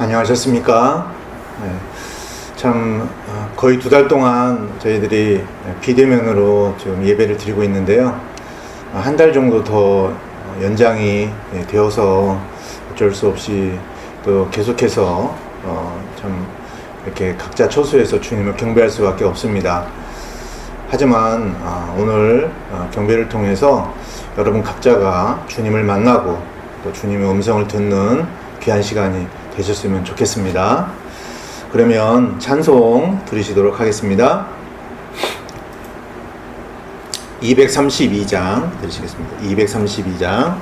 안녕하셨습니까? 네, 참 거의 2달 동안 저희들이 비대면으로 지금 예배를 드리고 있는데요. 한 달 정도 더 연장이 되어서 어쩔 수 없이 또 계속해서 참 이렇게 각자 처소에서 주님을 경배할 수밖에 없습니다. 하지만 오늘 경배를 통해서 여러분 각자가 주님을 만나고 또 주님의 음성을 듣는 귀한 시간이 되셨으면 좋겠습니다. 그러면 찬송 들으시도록 하겠습니다. 232장 들으시겠습니다. 232장.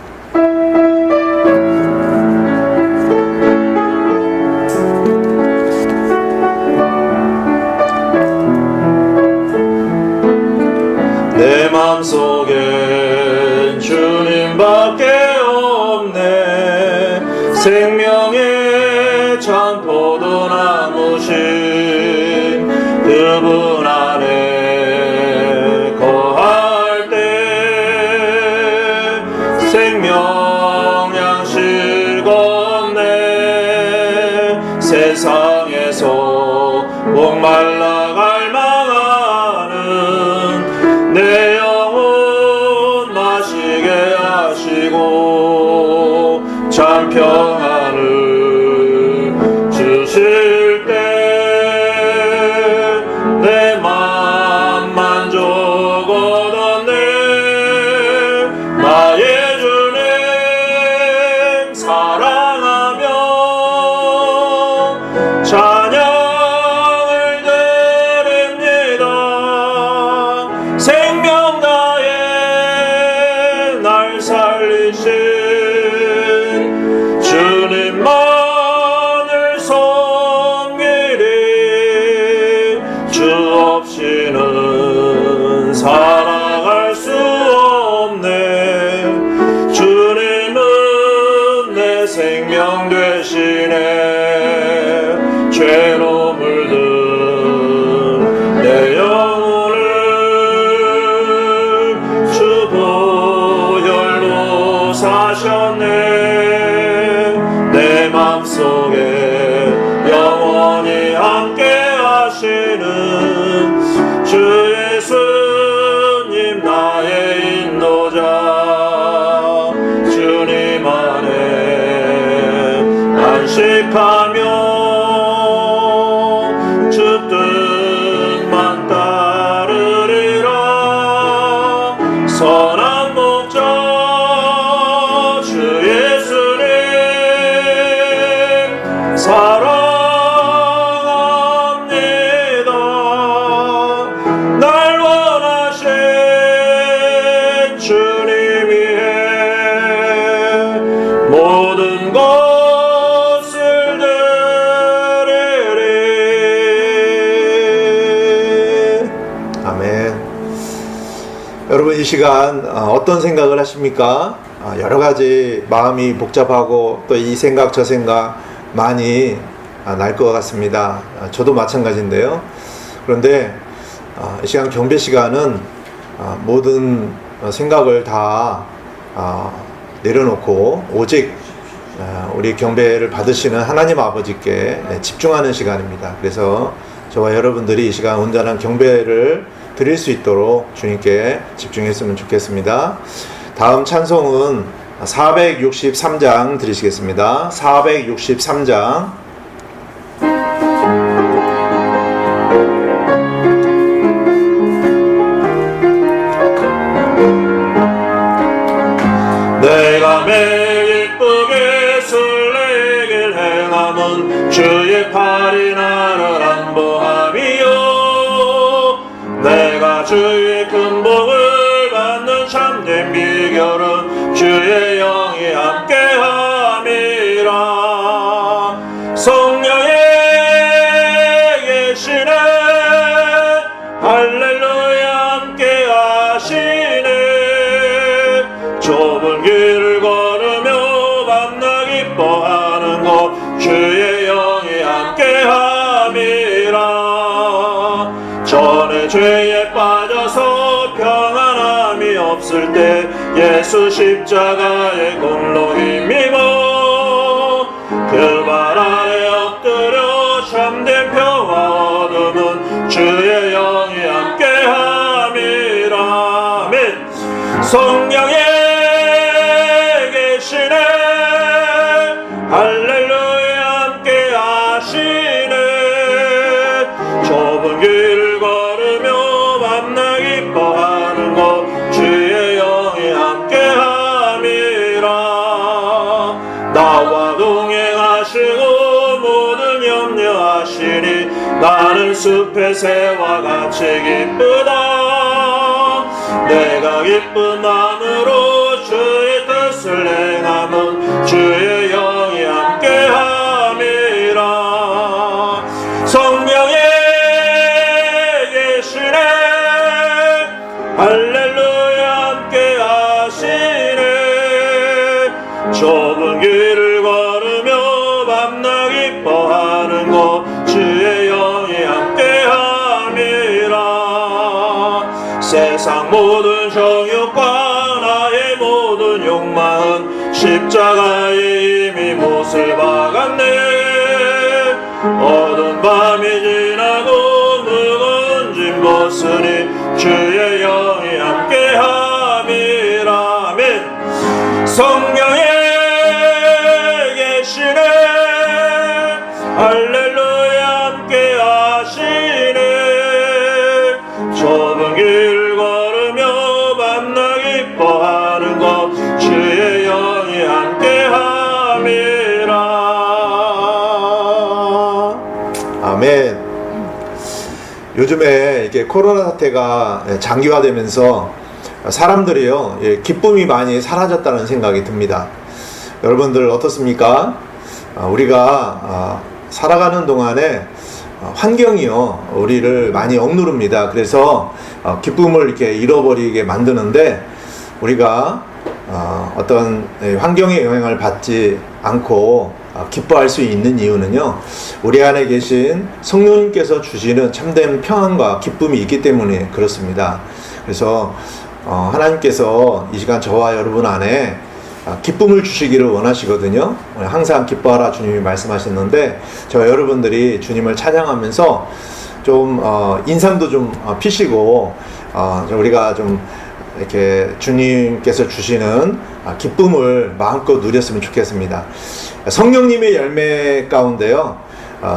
내 맘속엔 주님밖에 없네. 생명의 참 포도나무신 그분 안에 거할 때 생명 양식 없네. 세상에서 목말라 갈망하는 내 영혼 마시게 하시고 참 평안을 주실 때 내 맘 만족 얻었네. 나의 주님 사랑하며 찬양을 드립니다. 생명 다해 날 살리신 주님만을 섬기리. 주 없이는 살아갈 수 없네. 주님은 내 생명 되시네. 죄로 물든 내 영혼을 주 보혈로 사셨네. 내 맘속에 영원히 함께 하시는 주 예수님 나의 인도자. 주님 안에 안식하며 주 뜻만 따르리라. 선한 목자 주 예수님 사랑합니다. 날 원하신 주님이해 모든 것을 드리리. 아멘. 여러분 이 시간 어떤 생각을 하십니까? 여러 가지 마음이 복잡하고 또 이 생각 저 생각 많이 날 것 같습니다. 저도 마찬가지인데요. 그런데 이 시간 경배 시간은 모든 생각을 다 내려놓고 오직 우리 경배를 받으시는 하나님 아버지께 집중하는 시간입니다. 그래서 저와 여러분들이 이 시간 온전한 경배를 드릴 수 있도록 주님께 집중했으면 좋겠습니다. 다음 찬송은 463장 드리시겠습니다. 463장. 내가 매일 기쁘게 설레길 행함은 주의 팔이 나를 안보함이요. 내가 주의 큰 복을 받는 참된 비결은 주의 영이 함께함이라. 성령의 계시네 할렐루야 함께하시네. 좁은 길을 걸으며 만나 기뻐하는 곳 주의 영이 함께함이라. 전에 죄에 빠져서 평안함이 없을 때 예수 십자가의 공로 힘입어 그 발 아래 성령에 계시네 할렐루야 함께 하시네 좁은 길을 걸으며 만나 기뻐하는 것 주의 영이 함께 함이라 나와 동행하시고 모든 염려하시니 나는 숲의 새와 같이 기쁘다 내가 기쁜 마음으로 주의 뜻을 행하면 주의 영이 함께 함이라 성령에 계시네 할렐루야 함께 하시네 좁은 길을 걸으며 만나 기뻐하는 것 주의 영이 함께 함이라 세상 모든 정욕과 나의 모든 욕망은 십자가에 이미 못을 박았네 어두운 밤이 지나고 무거운 짐 벗으니 주의 영이 함께 함이라 아멘 성령에 계시네 할렐루야 함께 하시네 좁은 길 걸으며 만나 기뻐하는 것 주의 영이 함께 함이라 아멘. 요즘에 이게 코로나 사태가 장기화되면서 사람들이요 기쁨이 많이 사라졌다는 생각이 듭니다. 여러분들 어떻습니까? 우리가 살아가는 동안에 환경이요 우리를 많이 억누릅니다. 그래서 기쁨을 이렇게 잃어버리게 만드는데 우리가 어떤 환경의 영향을 받지 않고 기뻐할 수 있는 이유는요 우리 안에 계신 성령님께서 주시는 참된 평안과 기쁨이 있기 때문에 그렇습니다. 그래서 하나님께서 이 시간 저와 여러분 안에 기쁨을 주시기를 원하시거든요. 항상 기뻐하라 주님이 말씀하셨는데 저 여러분들이 주님을 찬양하면서 좀 인상도 좀 피시고 우리가 좀 이렇게 주님께서 주시는 기쁨을 마음껏 누렸으면 좋겠습니다. 성령님의 열매 가운데요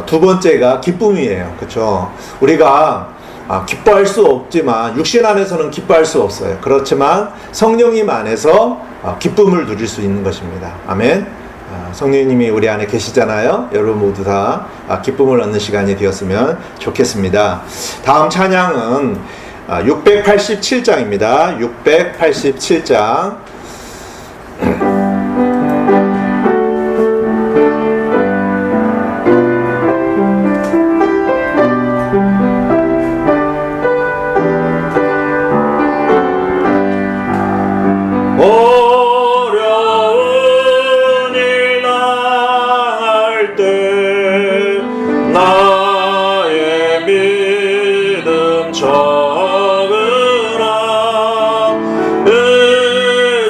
두 번째가 기쁨이에요. 그렇죠? 우리가 기뻐할 수 없지만 육신 안에서는 기뻐할 수 없어요. 그렇지만 성령님 안에서 기쁨을 누릴 수 있는 것입니다. 아멘. 성령님이 우리 안에 계시잖아요. 여러분 모두 다 기쁨을 얻는 시간이 되었으면 좋겠습니다. 다음 찬양은 687장입니다. 687장. 어려운 일 당할 때 나의 믿음 적으나 의지는 주의 영에 있네 주의 영이 함께 함이라 성령에 계시네 할렐루야 함께 하시네 좁은 길을 걸으며 만나 기뻐하는 것 주의 영이 함께 함이라 나와 동행하시고 모든 염려하시니 나는 숲의 새와 같이 기쁘다 내가 기쁜 마음으로 주의 뜻을 행하면 주의 영이 함께 함이라 성령에 계시네 할렐루야 함께 하시네 좁은 길을 걸으며 만나 기뻐하는 것 주의 영이 함께 함이라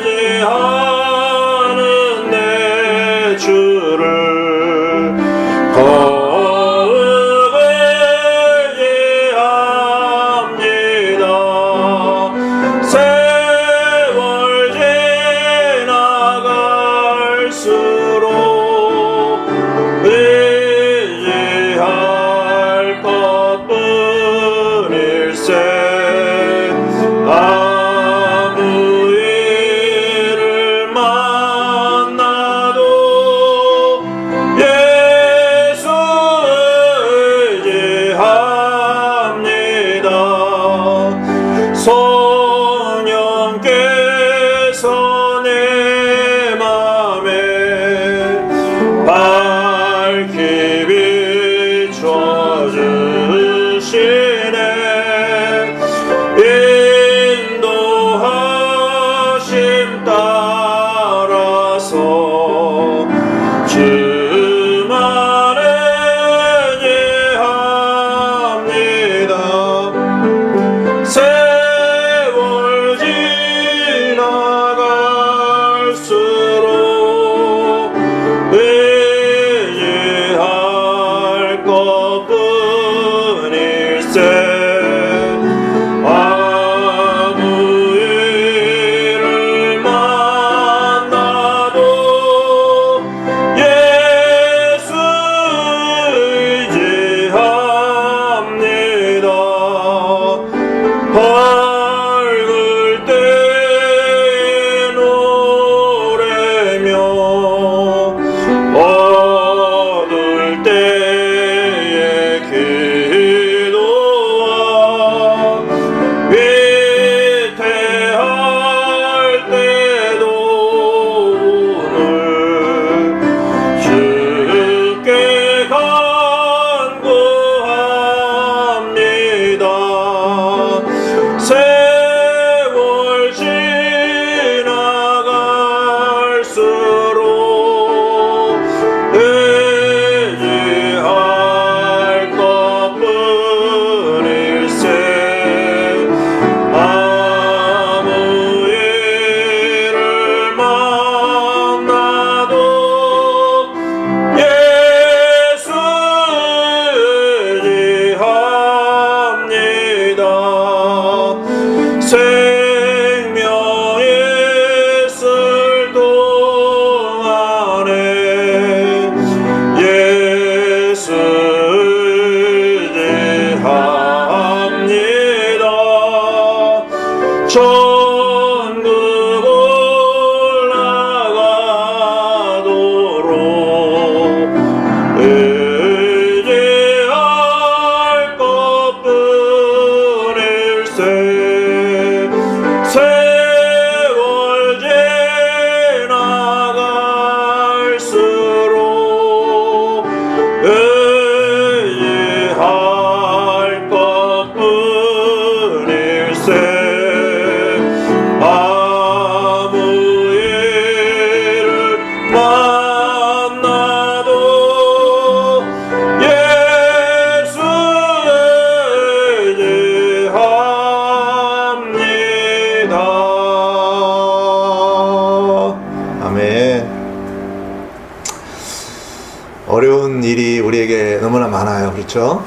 어려운 일이 우리에게 너무나 많아요. 그렇죠?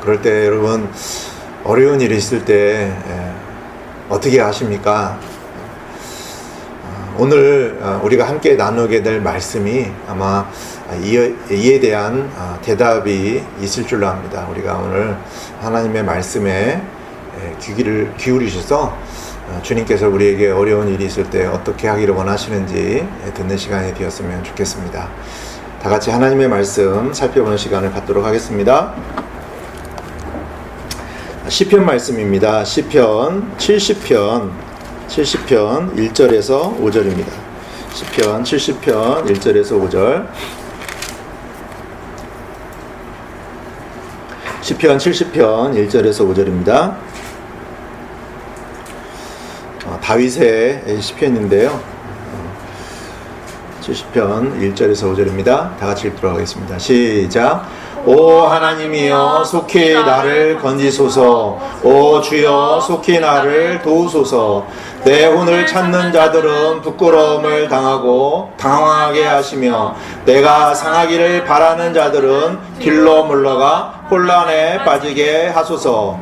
그럴 때 여러분 어려운 일이 있을 때 어떻게 하십니까? 오늘 우리가 함께 나누게 될 말씀이 아마 이에 대한 대답이 있을 줄로 압니다. 우리가 오늘 하나님의 말씀에 귀를 기울이셔서 주님께서 우리에게 어려운 일이 있을 때 어떻게 하기를 원하시는지 듣는 시간이 되었으면 좋겠습니다. 다 같이 하나님의 말씀 살펴보는 시간을 갖도록 하겠습니다. 시편 말씀입니다. 시편 70편 1절에서 5절입니다. 시편 70편 1절에서 5절. 시편 70편 1절에서 5절입니다. 다윗의 시편인데요. 70편 1절에서 5절입니다. 다 같이 읽도록 하겠습니다. 시작. 오 하나님이여 속히 나를 건지소서. 오 주여 속히 나를 도우소서. 내 혼을 찾는 자들은 부끄러움을 당하고 당황하게 하시며 내가 상하기를 바라는 자들은 길로 물러가 혼란에 빠지게 하소서.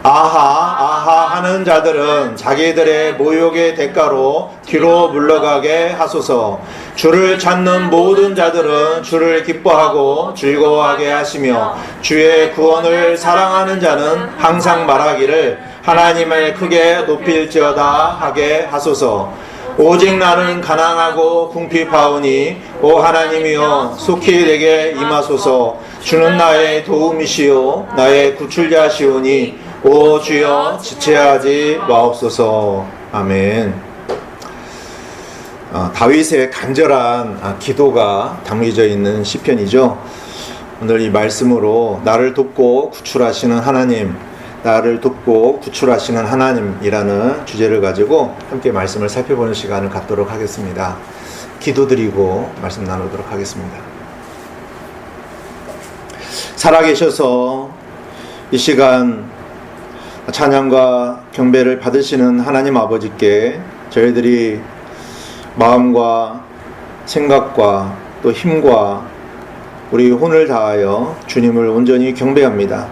아하 하는 자들은 자기들의 모욕의 대가로 뒤로 물러가게 하소서. 주를 찾는 모든 자들은 주를 기뻐하고 즐거워하게 하시며 주의 구원을 사랑하는 자는 항상 말하기를 하나님을 크게 높일지어다 하게 하소서. 오직 나는 가난하고 궁핍하오니 오 하나님이여 속히 내게 임하소서. 주는 나의 도움이시오 나의 구출자시오니 오 주여 지체하지 마옵소서. 아멘. 다윗의 간절한 기도가 담겨져 있는 시편이죠. 오늘 이 말씀으로 나를 돕고 구출하시는 하나님, 나를 돕고 구출하시는 하나님이라는 주제를 가지고 함께 말씀을 살펴보는 시간을 갖도록 하겠습니다. 기도드리고 말씀 나누도록 하겠습니다. 살아계셔서 이 시간 찬양과 경배를 받으시는 하나님 아버지께 저희들이 마음과 생각과 또 힘과 우리 혼을 다하여 주님을 온전히 경배합니다.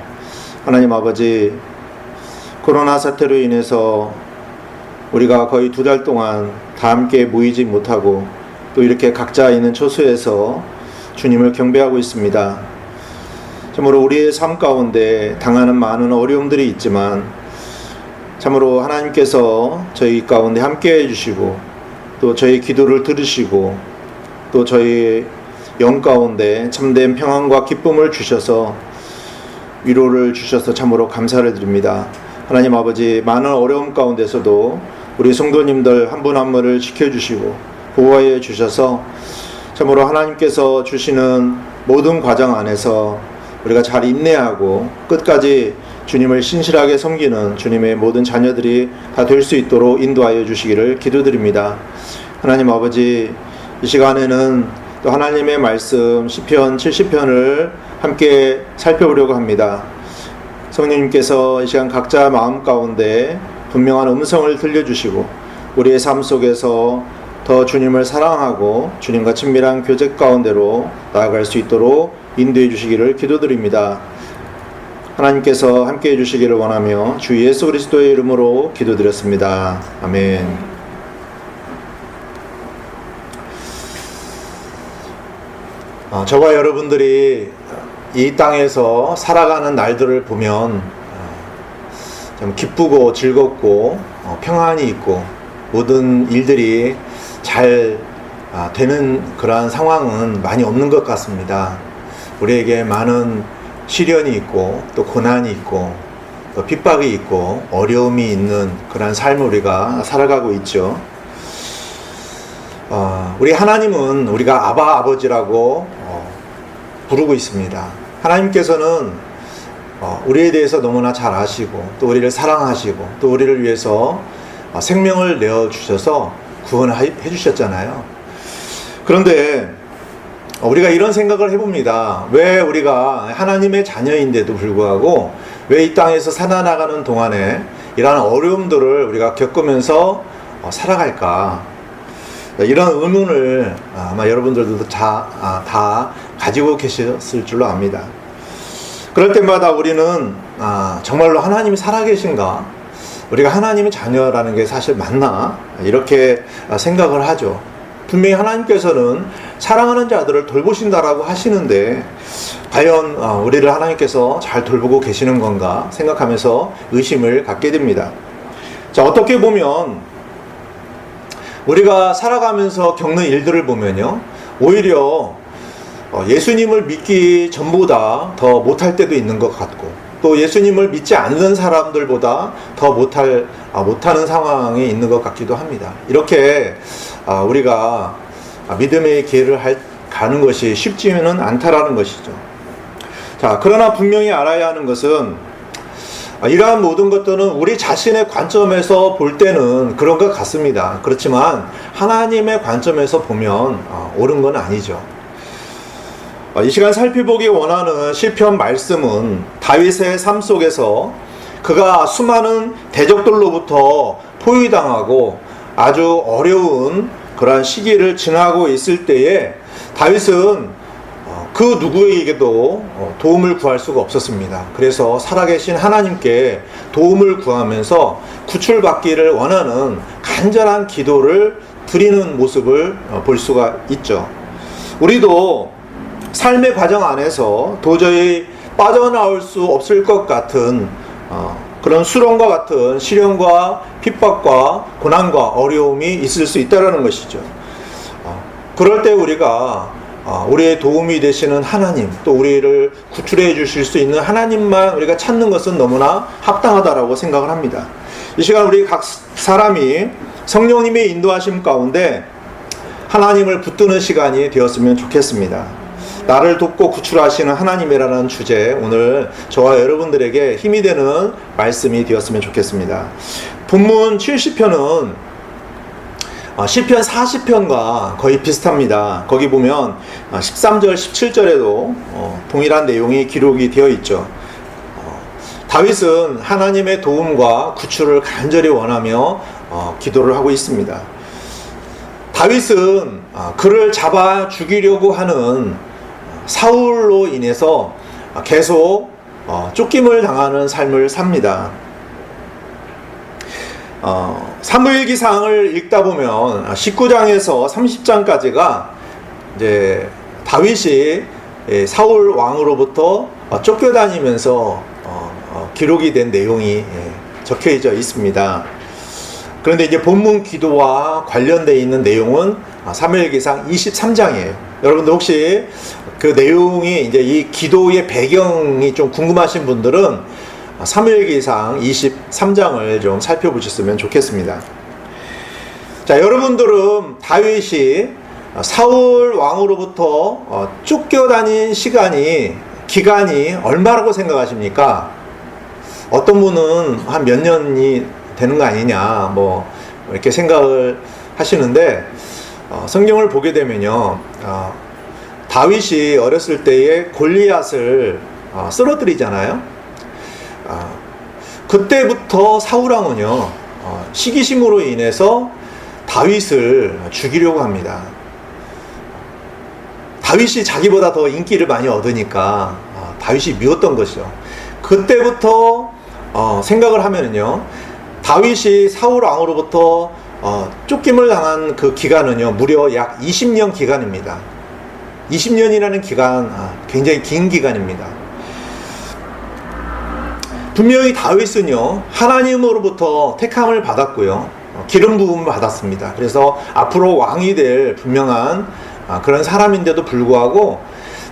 하나님 아버지, 코로나 사태로 인해서 우리가 거의 2달 동안 다 함께 모이지 못하고 또 이렇게 각자 있는 처소에서 주님을 경배하고 있습니다. 참으로 우리의 삶 가운데 당하는 많은 어려움들이 있지만 참으로 하나님께서 저희 가운데 함께 해주시고 또 저희 기도를 들으시고 또 저희 영 가운데 참된 평안과 기쁨을 주셔서 위로를 주셔서 참으로 감사를 드립니다. 하나님 아버지, 많은 어려움 가운데서도 우리 성도님들 한 분 한 분을 지켜주시고 보호해 주셔서 참으로 하나님께서 주시는 모든 과정 안에서 우리가 잘 인내하고 끝까지 주님을 신실하게 섬기는 주님의 모든 자녀들이 다 될 수 있도록 인도하여 주시기를 기도드립니다. 하나님 아버지, 이 시간에는 또 하나님의 말씀 시편 70편을 함께 살펴보려고 합니다. 성령님께서 이 시간 각자 마음 가운데 분명한 음성을 들려주시고 우리의 삶 속에서 더 주님을 사랑하고 주님과 친밀한 교제 가운데로 나아갈 수 있도록 인도해 주시기를 기도드립니다. 하나님께서 함께 해주시기를 원하며 주 예수 그리스도의 이름으로 기도드렸습니다. 아멘. 저와 여러분들이 이 땅에서 살아가는 날들을 보면 좀 기쁘고 즐겁고 평안이 있고 모든 일들이 잘 되는 그러한 상황은 많이 없는 것 같습니다. 우리에게 많은 시련이 있고 또 고난이 있고 또 핍박이 있고 어려움이 있는 그런 삶을 우리가 살아가고 있죠. 우리 하나님은 우리가 아바 아버지라고 부르고 있습니다. 하나님께서는 우리에 대해서 너무나 잘 아시고 또 우리를 사랑하시고 또 우리를 위해서 생명을 내어주셔서 구원해 주셨잖아요. 그런데 우리가 이런 생각을 해봅니다. 왜 우리가 하나님의 자녀인데도 불구하고 왜 이 땅에서 살아나가는 동안에 이러한 어려움들을 우리가 겪으면서 살아갈까? 이런 의문을 아마 여러분들도 다 가지고 계셨을 줄로 압니다. 그럴 때마다 우리는 정말로 하나님이 살아계신가? 우리가 하나님의 자녀라는 게 사실 맞나? 이렇게 생각을 하죠. 분명히 하나님께서는 사랑하는 자들을 돌보신다라고 하시는데 과연 우리를 하나님께서 잘 돌보고 계시는 건가 생각하면서 의심을 갖게 됩니다. 자, 어떻게 보면 우리가 살아가면서 겪는 일들을 보면요, 오히려 예수님을 믿기 전보다 더 못할 때도 있는 것 같고, 또 예수님을 믿지 않는 사람들보다 더 못하는 상황에 있는 것 같기도 합니다. 이렇게 우리가 믿음의 길을 가는 것이 쉽지는 않다라는 것이죠. 자, 그러나 분명히 알아야 하는 것은 이러한 모든 것들은 우리 자신의 관점에서 볼 때는 그런 것 같습니다. 그렇지만 하나님의 관점에서 보면 옳은 건 아니죠. 이 시간 살펴보기 원하는 시편 말씀은 다윗의 삶 속에서 그가 수많은 대적들로부터 포위당하고 아주 어려운 그러한 시기를 지나고 있을 때에 다윗은 그 누구에게도 도움을 구할 수가 없었습니다. 그래서 살아계신 하나님께 도움을 구하면서 구출받기를 원하는 간절한 기도를 드리는 모습을 볼 수가 있죠. 우리도 삶의 과정 안에서 도저히 빠져나올 수 없을 것 같은 그런 수렁과 같은 시련과 핍박과 고난과 어려움이 있을 수 있다는 것이죠. 그럴 때 우리가 우리의 도움이 되시는 하나님, 또 우리를 구출해 주실 수 있는 하나님만 우리가 찾는 것은 너무나 합당하다라고 생각을 합니다. 이 시간 우리 각 사람이 성령님의 인도하심 가운데 하나님을 붙드는 시간이 되었으면 좋겠습니다. 나를 돕고 구출하시는 하나님이라는 주제, 오늘 저와 여러분들에게 힘이 되는 말씀이 되었으면 좋겠습니다. 본문 70편은 시편 40편과 거의 비슷합니다. 거기 보면 13절, 17절에도 동일한 내용이 기록이 되어 있죠. 다윗은 하나님의 도움과 구출을 간절히 원하며 기도를 하고 있습니다. 다윗은 그를 잡아 죽이려고 하는 사울로 인해서 계속 쫓김을 당하는 삶을 삽니다. 사무엘기상을 읽다 보면 19장에서 30장까지가 이제 다윗이 사울 왕으로부터 쫓겨다니면서 기록이 된 내용이 적혀져 있습니다. 그런데 이제 본문 기도와 관련되어 있는 내용은 사무엘기상 23장이에요. 여러분들 혹시 그 내용이 이제 이 기도의 배경이 좀 궁금하신 분들은 사무엘기상 23장을 좀 살펴보셨으면 좋겠습니다. 자, 여러분들은 다윗이 사울 왕으로부터 쫓겨다닌 기간이 얼마라고 생각하십니까? 어떤 분은 한 몇 년이 되는 거 아니냐, 뭐 이렇게 생각을 하시는데 성경을 보게 되면요, 다윗이 어렸을 때에 골리앗을 쓰러뜨리잖아요. 그때부터 사울왕은요, 시기심으로 인해서 다윗을 죽이려고 합니다. 다윗이 자기보다 더 인기를 많이 얻으니까 다윗이 미웠던 것이죠. 그때부터 생각을 하면은요, 다윗이 사울왕으로부터 쫓김을 당한 그 기간은요, 무려 약 20년 기간입니다. 20년이라는 기간, 굉장히 긴 기간입니다. 분명히 다윗은요, 하나님으로부터 택함을 받았고요, 기름 부음을 받았습니다. 그래서 앞으로 왕이 될 분명한 그런 사람인데도 불구하고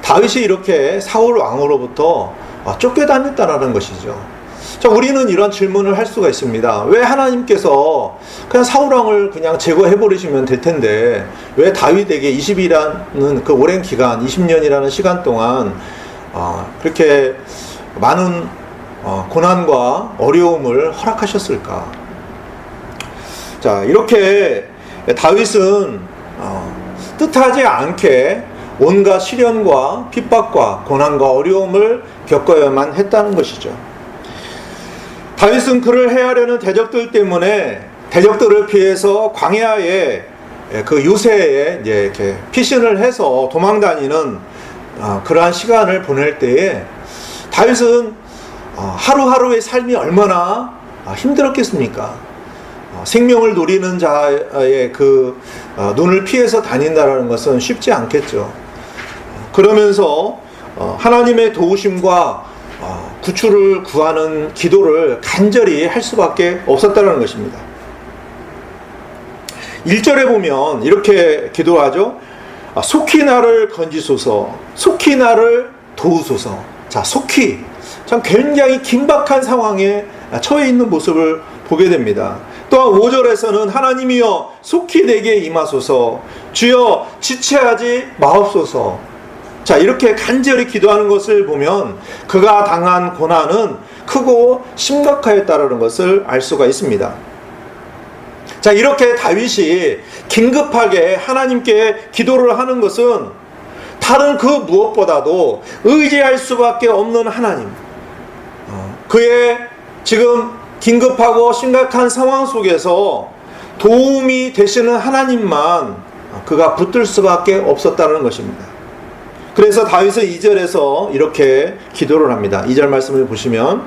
다윗이 이렇게 사울 왕으로부터 쫓겨다녔다는 것이죠. 자, 우리는 이런 질문을 할 수가 있습니다. 왜 하나님께서 그냥 사울 왕을 그냥 제거해버리시면 될 텐데 왜 다윗에게 20이라는 그 오랜 기간, 20년이라는 시간 동안 그렇게 많은 고난과 어려움을 허락하셨을까? 자, 이렇게 다윗은 뜻하지 않게 온갖 시련과 핍박과 고난과 어려움을 겪어야만 했다는 것이죠. 다윗은 그를 해하려는 대적들 때문에 대적들을 피해서 광야에 그 요새에 이제 이렇게 피신을 해서 도망다니는 그러한 시간을 보낼 때에 다윗은 하루하루의 삶이 얼마나 힘들었겠습니까? 생명을 노리는 자의 그 눈을 피해서 다닌다라는 것은 쉽지 않겠죠. 그러면서 하나님의 도우심과 구출을 구하는 기도를 간절히 할 수밖에 없었다는 것입니다. 1절에 보면 이렇게 기도하죠. 속히 나를 건지소서, 속히 나를 도우소서. 자, 속히. 참 굉장히 긴박한 상황에 처해 있는 모습을 보게 됩니다. 또한 5절에서는 하나님이여 속히 내게 임하소서, 주여 지체하지 마옵소서. 자, 이렇게 간절히 기도하는 것을 보면 그가 당한 고난은 크고 심각하였다는 것을 알 수가 있습니다. 자, 이렇게 다윗이 긴급하게 하나님께 기도를 하는 것은 다른 그 무엇보다도 의지할 수밖에 없는 하나님, 그의 지금 긴급하고 심각한 상황 속에서 도움이 되시는 하나님만 그가 붙들 수밖에 없었다는 것입니다. 그래서 다윗은 2절에서 이렇게 기도를 합니다. 2절 말씀을 보시면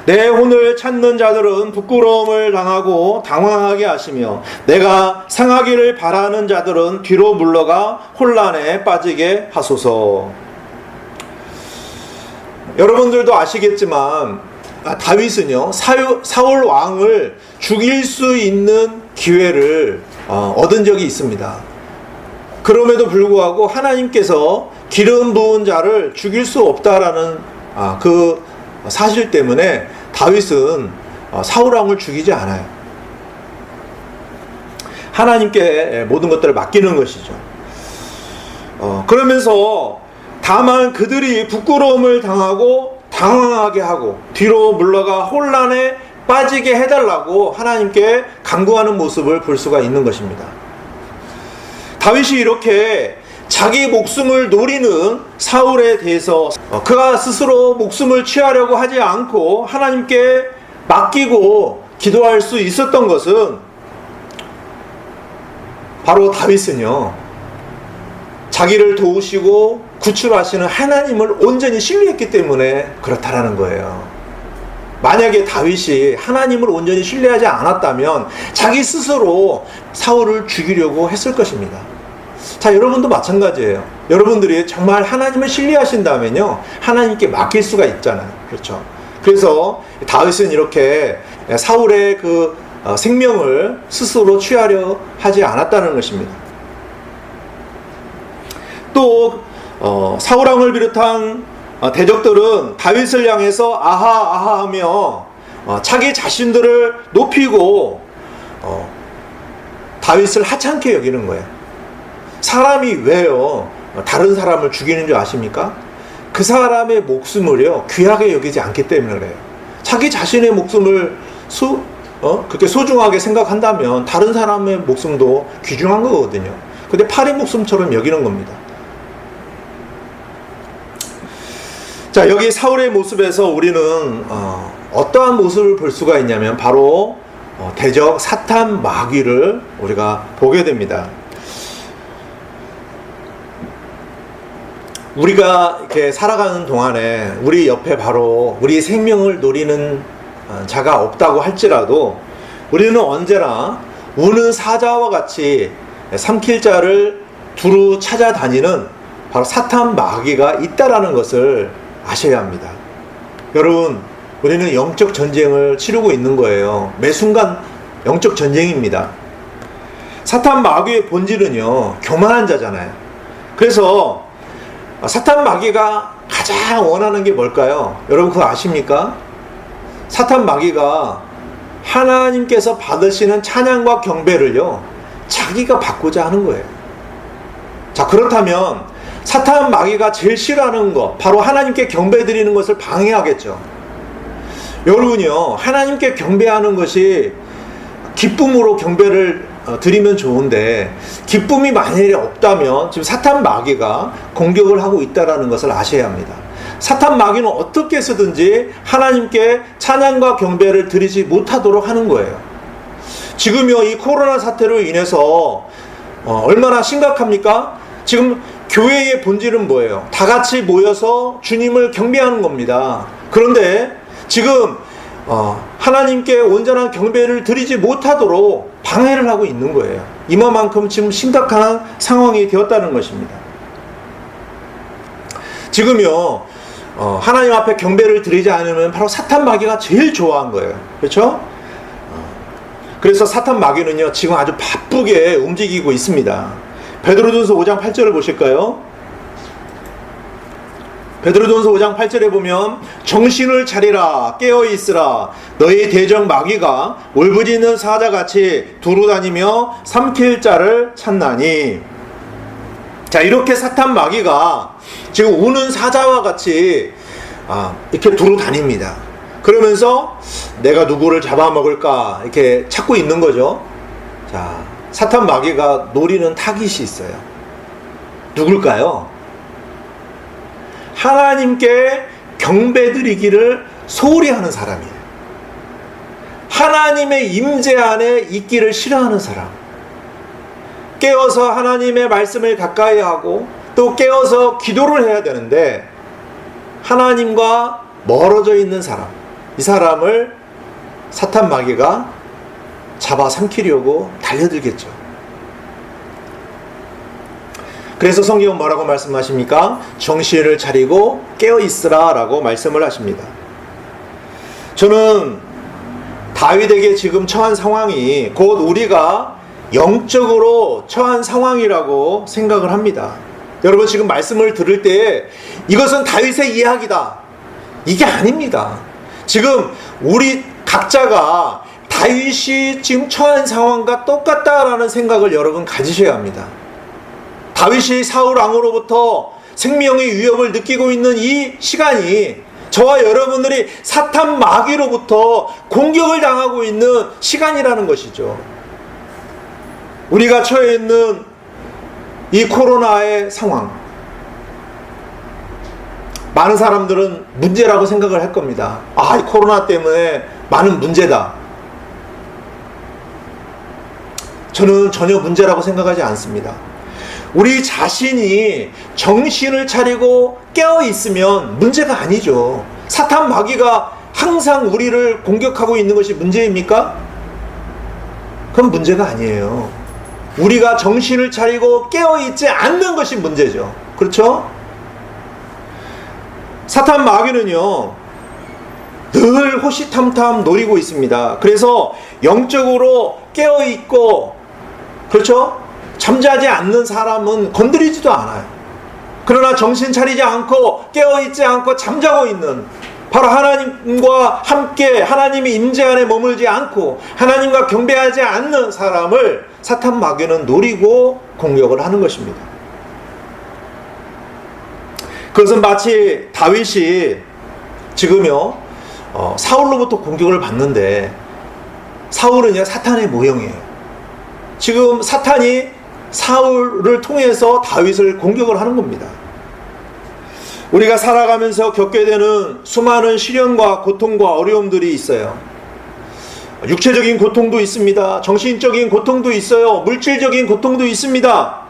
내 혼을 찾는 자들은 부끄러움을 당하고 당황하게 하시며 내가 상하기를 바라는 자들은 뒤로 물러가 혼란에 빠지게 하소서. 여러분들도 아시겠지만 다윗은요 사울 왕을 죽일 수 있는 기회를 얻은 적이 있습니다. 그럼에도 불구하고 하나님께서 기름 부은 자를 죽일 수 없다라는 그 사실 때문에 다윗은 사울 왕을 죽이지 않아요. 하나님께 모든 것들을 맡기는 것이죠. 그러면서 다만 그들이 부끄러움을 당하고 당황하게 하고 뒤로 물러가 혼란에 빠지게 해달라고 하나님께 간구하는 모습을 볼 수가 있는 것입니다. 다윗이 이렇게 자기 목숨을 노리는 사울에 대해서 그가 스스로 목숨을 취하려고 하지 않고 하나님께 맡기고 기도할 수 있었던 것은 바로 다윗은요 자기를 도우시고 구출하시는 하나님을 온전히 신뢰했기 때문에 그렇다라는 거예요. 만약에 다윗이 하나님을 온전히 신뢰하지 않았다면 자기 스스로 사울을 죽이려고 했을 것입니다. 자, 여러분도 마찬가지예요. 여러분들이 정말 하나님을 신뢰하신다면요 하나님께 맡길 수가 있잖아요. 그렇죠? 그래서 다윗은 이렇게 사울의 그 생명을 스스로 취하려 하지 않았다는 것입니다. 또 사울 왕을 비롯한 대적들은 다윗을 향해서 아하 아하 하며 자기 자신들을 높이고 다윗을 하찮게 여기는 거예요. 사람이 왜요 다른 사람을 죽이는 줄 아십니까? 그 사람의 목숨을요 귀하게 여기지 않기 때문에 그래요. 자기 자신의 목숨을 그렇게 소중하게 생각한다면 다른 사람의 목숨도 귀중한 거거든요. 근데 파리 목숨처럼 여기는 겁니다. 자, 여기 사울의 모습에서 우리는 어떠한 모습을 볼 수가 있냐면 바로 대적 사탄 마귀를 우리가 보게 됩니다. 우리가 이렇게 살아가는 동안에 우리 옆에 바로 우리 생명을 노리는 자가 없다고 할지라도 우리는 언제나 우는 사자와 같이 삼킬 자를 두루 찾아다니는 바로 사탄 마귀가 있다라는 것을 아셔야 합니다. 여러분, 우리는 영적 전쟁을 치르고 있는 거예요. 매 순간 영적 전쟁입니다. 사탄 마귀의 본질은요 교만한 자잖아요. 그래서 사탄 마귀가 가장 원하는 게 뭘까요? 여러분 그거 아십니까? 사탄 마귀가 하나님께서 받으시는 찬양과 경배를요 자기가 받고자 하는 거예요. 자, 그렇다면 사탄 마귀가 제일 싫어하는 것 바로 하나님께 경배 드리는 것을 방해하겠죠. 여러분요 하나님께 경배하는 것이 기쁨으로 경배를 드리면 좋은데 기쁨이 만약에 없다면 지금 사탄 마귀가 공격을 하고 있다는 것을 아셔야 합니다. 사탄 마귀는 어떻게 해서든지 하나님께 찬양과 경배를 드리지 못하도록 하는 거예요. 지금요, 이 코로나 사태로 인해서 얼마나 심각합니까? 지금 교회의 본질은 뭐예요? 다 같이 모여서 주님을 경배하는 겁니다. 그런데 지금 하나님께 온전한 경배를 드리지 못하도록 방해를 하고 있는 거예요. 이만큼 지금 심각한 상황이 되었다는 것입니다. 지금요, 하나님 앞에 경배를 드리지 않으면 바로 사탄 마귀가 제일 좋아한 거예요. 그렇죠? 그래서 사탄 마귀는요, 지금 아주 바쁘게 움직이고 있습니다. 베드로전서 5장 8절을 보실까요? 베드로전서 5장 8절에 보면 정신을 차리라 깨어있으라 너희 대적 마귀가 울부짖는 사자같이 두루다니며 삼킬 자를 찾나니. 자, 이렇게 사탄 마귀가 지금 우는 사자와 같이 이렇게 두루다닙니다. 그러면서 내가 누구를 잡아먹을까 이렇게 찾고 있는 거죠. 자, 사탄 마귀가 노리는 타깃이 있어요. 누굴까요? 하나님께 경배드리기를 소홀히 하는 사람이에요. 하나님의 임재 안에 있기를 싫어하는 사람. 깨어서 하나님의 말씀을 가까이 하고 또 깨어서 기도를 해야 되는데 하나님과 멀어져 있는 사람, 이 사람을 사탄 마귀가 잡아 삼키려고 달려들겠죠. 그래서 성경은 뭐라고 말씀하십니까? 정신을 차리고 깨어있으라 라고 말씀을 하십니다. 저는 다윗에게 지금 처한 상황이 곧 우리가 영적으로 처한 상황이라고 생각을 합니다. 여러분, 지금 말씀을 들을 때 이것은 다윗의 이야기다, 이게 아닙니다. 지금 우리 각자가 다윗이 지금 처한 상황과 똑같다라는 생각을 여러분 가지셔야 합니다. 다윗이 사울 왕으로부터 생명의 위협을 느끼고 있는 이 시간이 저와 여러분들이 사탄 마귀로부터 공격을 당하고 있는 시간이라는 것이죠. 우리가 처해 있는 이 코로나의 상황, 많은 사람들은 문제라고 생각을 할 겁니다. 이 코로나 때문에 많은 문제다. 저는 전혀 문제라고 생각하지 않습니다. 우리 자신이 정신을 차리고 깨어 있으면 문제가 아니죠. 사탄 마귀가 항상 우리를 공격하고 있는 것이 문제입니까? 그건 문제가 아니에요. 우리가 정신을 차리고 깨어 있지 않는 것이 문제죠. 그렇죠? 사탄 마귀는요, 늘 호시탐탐 노리고 있습니다. 그래서 영적으로 깨어 있고, 그렇죠? 잠자지 않는 사람은 건드리지도 않아요. 그러나 정신 차리지 않고 깨어있지 않고 잠자고 있는, 바로 하나님과 함께 하나님이 임재 안에 머물지 않고 하나님과 경배하지 않는 사람을 사탄 마귀는 노리고 공격을 하는 것입니다. 그것은 마치 다윗이 지금요, 사울로부터 공격을 받는데, 사울은요, 사탄의 모형이에요. 지금 사탄이 사울을 통해서 다윗을 공격을 하는 겁니다. 우리가 살아가면서 겪게 되는 수많은 시련과 고통과 어려움들이 있어요. 육체적인 고통도 있습니다. 정신적인 고통도 있어요. 물질적인 고통도 있습니다.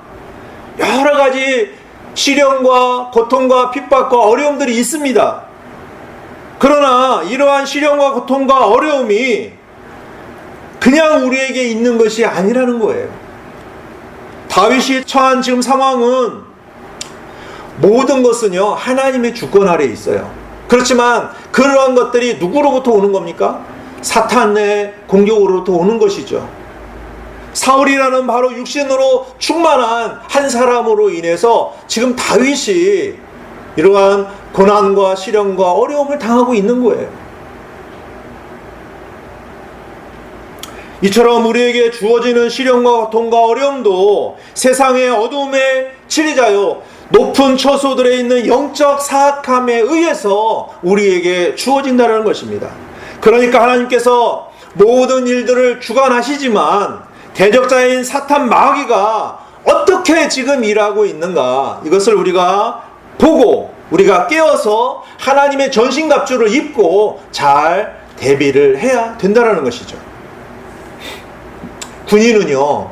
여러 가지 시련과 고통과 핍박과 어려움들이 있습니다. 그러나 이러한 시련과 고통과 어려움이 그냥 우리에게 있는 것이 아니라는 거예요. 다윗이 처한 지금 상황은 모든 것은요, 하나님의 주권 아래에 있어요. 그렇지만 그러한 것들이 누구로부터 오는 겁니까? 사탄의 공격으로부터 오는 것이죠. 사울이라는 바로 육신으로 충만한 한 사람으로 인해서 지금 다윗이 이러한 고난과 시련과 어려움을 당하고 있는 거예요. 이처럼 우리에게 주어지는 시련과 고통과 어려움도 세상의 어둠의 치리자요, 높은 처소들에 있는 영적 사악함에 의해서 우리에게 주어진다는 것입니다. 그러니까 하나님께서 모든 일들을 주관하시지만 대적자인 사탄 마귀가 어떻게 지금 일하고 있는가, 이것을 우리가 보고 우리가 깨어서 하나님의 전신갑주를 입고 잘 대비를 해야 된다는 것이죠. 군인은요,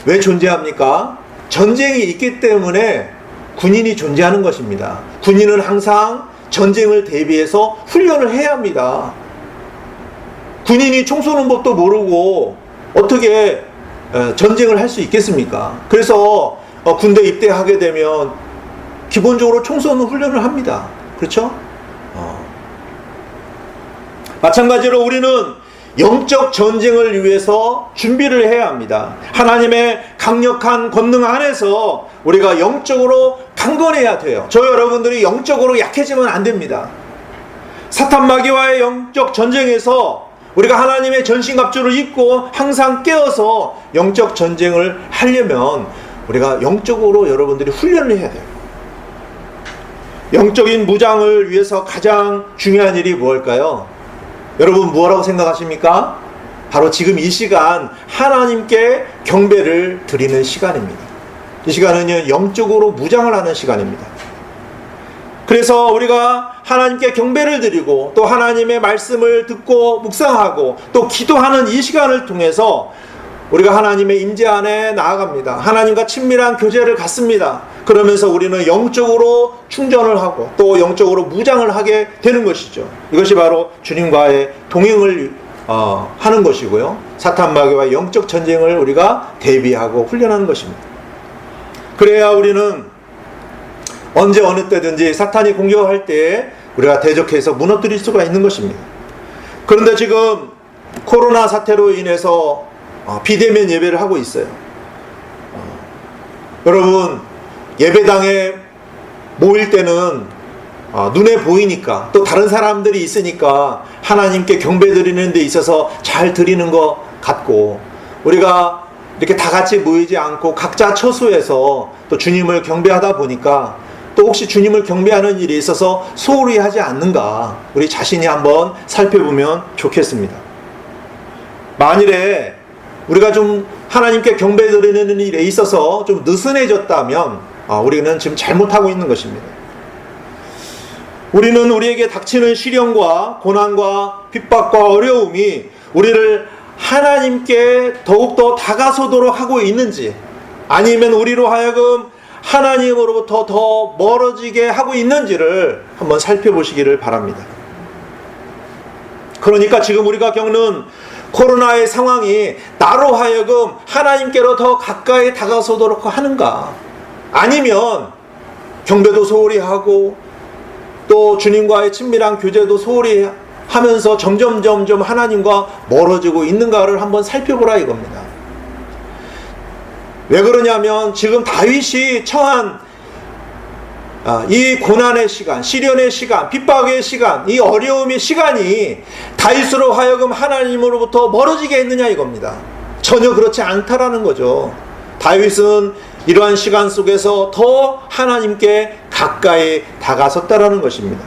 왜 존재합니까? 전쟁이 있기 때문에 군인이 존재하는 것입니다. 군인은 항상 전쟁을 대비해서 훈련을 해야 합니다. 군인이 총 쏘는 법도 모르고 어떻게 전쟁을 할 수 있겠습니까? 그래서 군대 입대하게 되면 기본적으로 총 쏘는 훈련을 합니다. 그렇죠? 마찬가지로 우리는 영적 전쟁을 위해서 준비를 해야 합니다. 하나님의 강력한 권능 안에서 우리가 영적으로 강건해야 돼요. 저 여러분들이 영적으로 약해지면 안 됩니다. 사탄 마귀와의 영적 전쟁에서 우리가 하나님의 전신갑주를 입고 항상 깨어서 영적 전쟁을 하려면 우리가 영적으로 여러분들이 훈련을 해야 돼요. 영적인 무장을 위해서 가장 중요한 일이 무엇일까요? 여러분 뭐라고 생각하십니까? 바로 지금 이 시간 하나님께 경배를 드리는 시간입니다. 이 시간은요, 영적으로 무장을 하는 시간입니다. 그래서 우리가 하나님께 경배를 드리고 또 하나님의 말씀을 듣고 묵상하고 또 기도하는 이 시간을 통해서 우리가 하나님의 임재 안에 나아갑니다. 하나님과 친밀한 교제를 갖습니다. 그러면서 우리는 영적으로 충전을 하고 또 영적으로 무장을 하게 되는 것이죠. 이것이 바로 주님과의 동행을 하는 것이고요. 사탄 마귀와의 영적 전쟁을 우리가 대비하고 훈련하는 것입니다. 그래야 우리는 언제 어느 때든지 사탄이 공격할 때 우리가 대적해서 무너뜨릴 수가 있는 것입니다. 그런데 지금 코로나 사태로 인해서 비대면 예배를 하고 있어요. 여러분 예배당에 모일 때는 눈에 보이니까 또 다른 사람들이 있으니까 하나님께 경배드리는 데 있어서 잘 드리는 것 같고, 우리가 이렇게 다 같이 모이지 않고 각자 처소에서 또 주님을 경배하다 보니까 또 혹시 주님을 경배하는 일이 있어서 소홀히 하지 않는가, 우리 자신이 한번 살펴보면 좋겠습니다. 만일에 우리가 좀 하나님께 경배드리는 일에 있어서 좀 느슨해졌다면 우리는 지금 잘못하고 있는 것입니다. 우리는 우리에게 닥치는 시련과 고난과 핍박과 어려움이 우리를 하나님께 더욱더 다가서도록 하고 있는지, 아니면 우리로 하여금 하나님으로부터 더 멀어지게 하고 있는지를 한번 살펴보시기를 바랍니다. 그러니까 지금 우리가 겪는 코로나의 상황이 나로 하여금 하나님께로 더 가까이 다가서도록 하는가, 아니면 경배도 소홀히 하고 또 주님과의 친밀한 교제도 소홀히 하면서 점점 하나님과 멀어지고 있는가를 한번 살펴보라 이겁니다. 왜 그러냐면 지금 다윗이 처한 이 고난의 시간, 시련의 시간, 핍박의 시간, 이 어려움의 시간이 다윗으로 하여금 하나님으로부터 멀어지게 했느냐 이겁니다. 전혀 그렇지 않다라는 거죠. 다윗은 이러한 시간 속에서 더 하나님께 가까이 다가섰다라는 것입니다.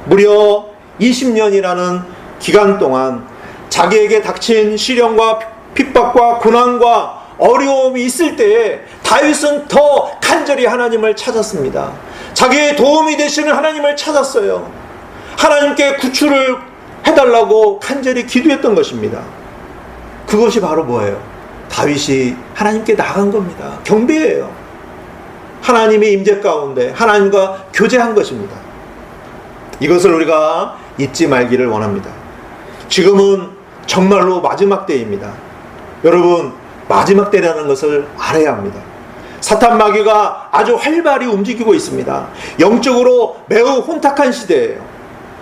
무려 20년이라는 기간 동안 자기에게 닥친 시련과 핍박과 고난과 어려움이 있을 때에 다윗은 더 간절히 하나님을 찾았습니다. 자기의 도움이 되시는 하나님을 찾았어요. 하나님께 구출을 해달라고 간절히 기도했던 것입니다. 그것이 바로 뭐예요? 다윗이 하나님께 나간 겁니다. 경배예요. 하나님의 임재 가운데 하나님과 교제한 것입니다. 이것을 우리가 잊지 말기를 원합니다. 지금은 정말로 마지막 때입니다. 여러분, 마지막 때라는 것을 알아야 합니다. 사탄 마귀가 아주 활발히 움직이고 있습니다. 영적으로 매우 혼탁한 시대예요.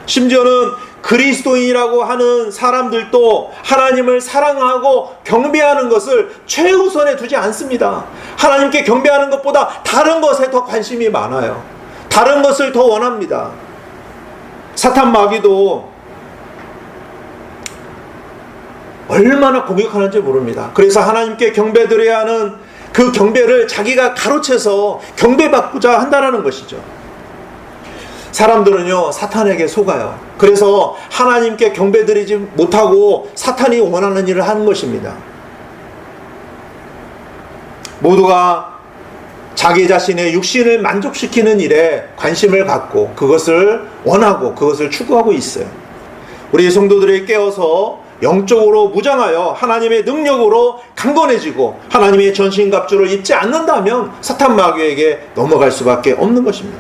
심지어는 그리스도인이라고 하는 사람들도 하나님을 사랑하고 경배하는 것을 최우선에 두지 않습니다. 하나님께 경배하는 것보다 다른 것에 더 관심이 많아요. 다른 것을 더 원합니다. 사탄 마귀도 얼마나 공격하는지 모릅니다. 그래서 하나님께 경배드려야 하는 그 경배를 자기가 가로채서 경배받고자 한다는 것이죠. 사람들은요, 사탄에게 속아요. 그래서 하나님께 경배드리지 못하고 사탄이 원하는 일을 하는 것입니다. 모두가 자기 자신의 육신을 만족시키는 일에 관심을 갖고 그것을 원하고 그것을 추구하고 있어요. 우리 성도들이 깨어서 영적으로 무장하여 하나님의 능력으로 강건해지고 하나님의 전신갑주를 입지 않는다면 사탄 마귀에게 넘어갈 수밖에 없는 것입니다.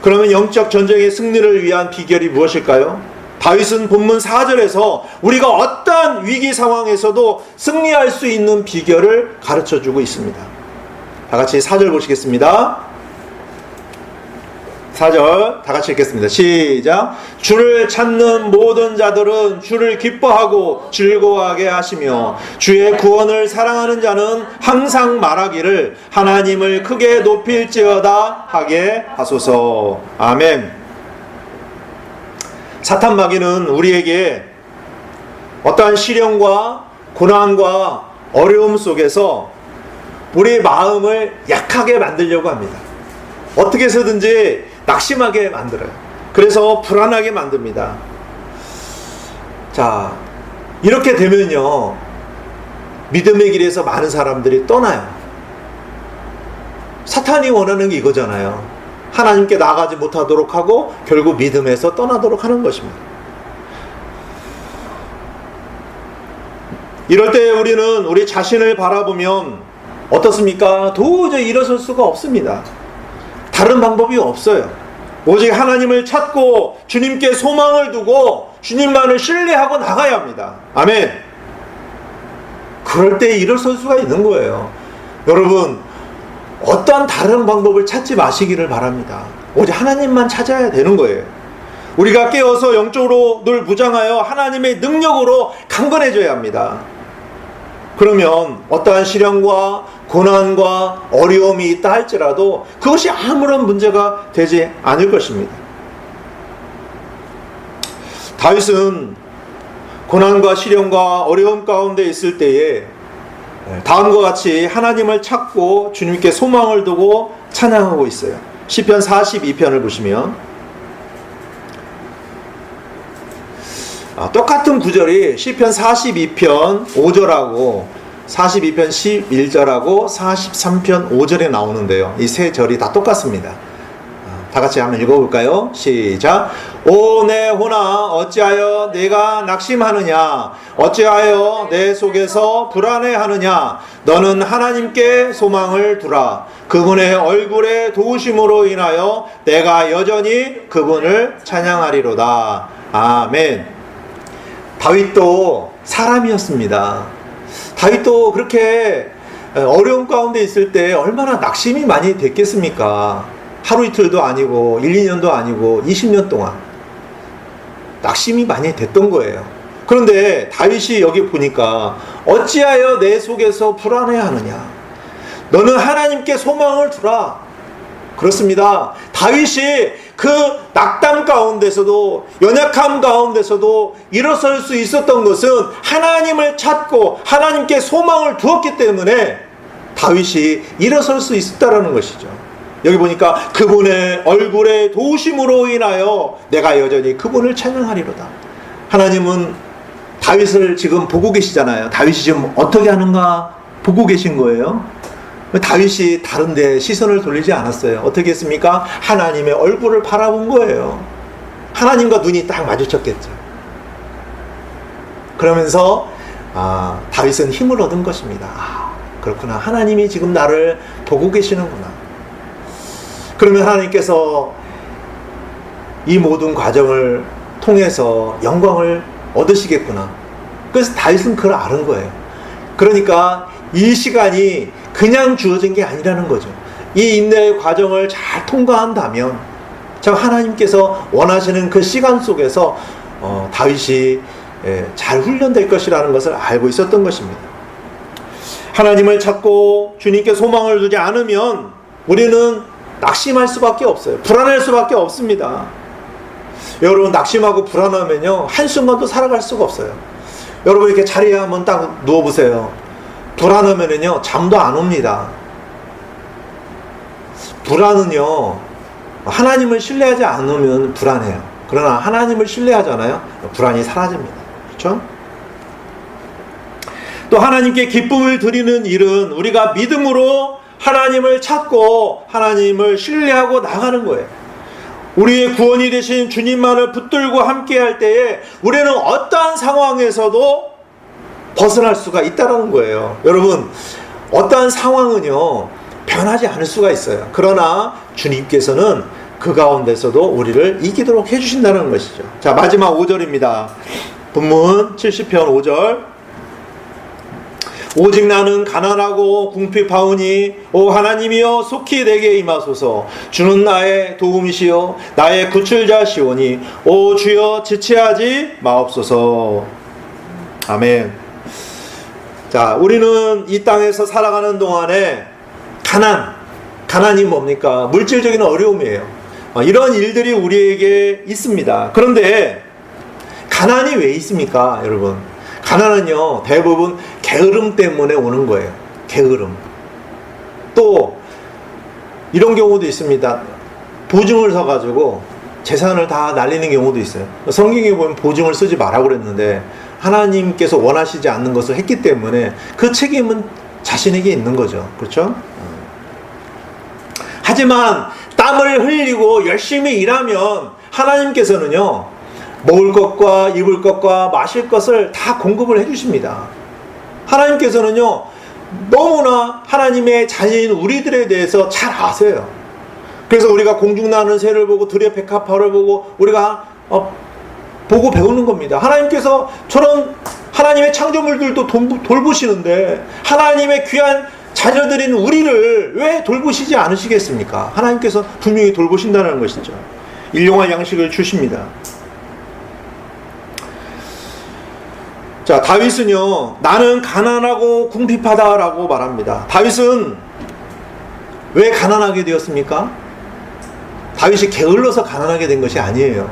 그러면 영적 전쟁의 승리를 위한 비결이 무엇일까요? 다윗은 본문 4절에서 우리가 어떠한 위기 상황에서도 승리할 수 있는 비결을 가르쳐주고 있습니다. 다 같이 4절 보시겠습니다. 4절 다 같이 읽겠습니다. 시작. 주를 찾는 모든 자들은 주를 기뻐하고 즐거워하게 하시며 주의 구원을 사랑하는 자는 항상 말하기를 하나님을 크게 높일지어다 하게 하소서. 아멘. 사탄 마귀는 우리에게 어떠한 시련과 고난과 어려움 속에서 우리의 마음을 약하게 만들려고 합니다. 어떻게 해서든지 낙심하게 만들어요. 그래서 불안하게 만듭니다. 자, 이렇게 되면요, 믿음의 길에서 많은 사람들이 떠나요. 사탄이 원하는 게 이거잖아요. 하나님께 나아가지 못하도록 하고 결국 믿음에서 떠나도록 하는 것입니다. 이럴 때 우리는 우리 자신을 바라보면 어떻습니까? 도저히 일어설 수가 없습니다. 다른 방법이 없어요. 오직 하나님을 찾고 주님께 소망을 두고 주님만을 신뢰하고 나가야 합니다. 아멘. 그럴 때 일어설 수가 있는 거예요. 여러분, 어떠한 다른 방법을 찾지 마시기를 바랍니다. 오직 하나님만 찾아야 되는 거예요. 우리가 깨어서 영적으로 늘 무장하여 하나님의 능력으로 강건해져야 합니다. 그러면 어떠한 시련과 고난과 어려움이 있다 할지라도 그것이 아무런 문제가 되지 않을 것입니다. 다윗은 고난과 시련과 어려움 가운데 있을 때에 다음과 같이 하나님을 찾고 주님께 소망을 두고 찬양하고 있어요. 시편 42편을 보시면 똑같은 구절이 시편 42편 5절하고 42편 11절하고 43편 5절에 나오는데요. 이 세 절이 다 똑같습니다. 다 같이 한번 읽어볼까요? 시작. 오 내 혼아 어찌하여 내가 낙심하느냐 어찌하여 내 속에서 불안해하느냐 너는 하나님께 소망을 두라. 그분의 얼굴의 도우심으로 인하여 내가 여전히 그분을 찬양하리로다. 아멘. 다윗도 사람이었습니다. 다윗도 그렇게 어려운 가운데 있을 때 얼마나 낙심이 많이 됐겠습니까? 하루 이틀도 아니고 1, 2년도 아니고 20년 동안 낙심이 많이 됐던 거예요. 그런데 다윗이 여기 보니까 어찌하여 내 속에서 불안해하느냐 너는 하나님께 소망을 두라. 그렇습니다. 다윗이 그 낙담 가운데서도 연약함 가운데서도 일어설 수 있었던 것은 하나님을 찾고 하나님께 소망을 두었기 때문에 다윗이 일어설 수 있었다라는 것이죠. 여기 보니까 그분의 얼굴의 도우심으로 인하여 내가 여전히 그분을 찬양하리로다. 하나님은 다윗을 지금 보고 계시잖아요. 다윗이 지금 어떻게 하는가 보고 계신 거예요. 다윗이 다른 데 시선을 돌리지 않았어요. 어떻게 했습니까? 하나님의 얼굴을 바라본 거예요. 하나님과 눈이 딱 마주쳤겠죠. 그러면서 다윗은 힘을 얻은 것입니다. 그렇구나. 하나님이 지금 나를 보고 계시는구나. 그러면 하나님께서 이 모든 과정을 통해서 영광을 얻으시겠구나. 그래서 다윗은 그걸 아는 거예요. 그러니까 이 시간이 그냥 주어진 게 아니라는 거죠. 이 인내의 과정을 잘 통과한다면 참 하나님께서 원하시는 그 시간 속에서 다윗이 잘 훈련될 것이라는 것을 알고 있었던 것입니다. 하나님을 찾고 주님께 소망을 두지 않으면 우리는 낙심할 수밖에 없어요. 불안할 수밖에 없습니다. 여러분, 낙심하고 불안하면요 한순간도 살아갈 수가 없어요. 여러분, 이렇게 자리에 한번 딱 누워보세요. 불안하면은요 잠도 안 옵니다. 불안은요 하나님을 신뢰하지 않으면 불안해요. 그러나 하나님을 신뢰하잖아요, 불안이 사라집니다. 그렇죠? 또 하나님께 기쁨을 드리는 일은 우리가 믿음으로 하나님을 찾고 하나님을 신뢰하고 나가는 거예요. 우리의 구원이 되신 주님만을 붙들고 함께 할 때에 우리는 어떠한 상황에서도 벗어날 수가 있다는 거예요. 여러분, 어떠한 상황은요, 변하지 않을 수가 있어요. 그러나 주님께서는 그 가운데서도 우리를 이기도록 해주신다는 것이죠. 자, 마지막 5절입니다. 본문 70편 5절. 오직 나는 가난하고 궁핍하오니 오 하나님이여 속히 내게 임하소서. 주는 나의 도움이시여 나의 구출자시오니 오 주여 지체하지 마옵소서. 아멘. 자, 우리는 이 땅에서 살아가는 동안에 가난이 뭡니까? 물질적인 어려움이에요. 이런 일들이 우리에게 있습니다. 그런데 가난이 왜 있습니까, 여러분? 가난은요, 대부분 게으름 때문에 오는 거예요. 게으름. 또 이런 경우도 있습니다. 보증을 서가지고 재산을 다 날리는 경우도 있어요. 성경에 보면 보증을 쓰지 말라고 그랬는데 하나님께서 원하시지 않는 것을 했기 때문에 그 책임은 자신에게 있는 거죠. 그렇죠? 하지만 땀을 흘리고 열심히 일하면 하나님께서는요, 먹을 것과 입을 것과 마실 것을 다 공급을 해주십니다. 하나님께서는요, 너무나 하나님의 자녀인 우리들에 대해서 잘 아세요. 그래서 우리가 공중나는 새를 보고 들의 백합화를 보고 우리가 보고 배우는 겁니다. 하나님께서 저런 하나님의 창조물들도 돌보시는데 하나님의 귀한 자녀들인 우리를 왜 돌보시지 않으시겠습니까? 하나님께서 분명히 돌보신다는 것이죠. 일용할 양식을 주십니다. 자, 다윗은요, 나는 가난하고 궁핍하다라고 말합니다. 다윗은 왜 가난하게 되었습니까? 다윗이 게을러서 가난하게 된 것이 아니에요.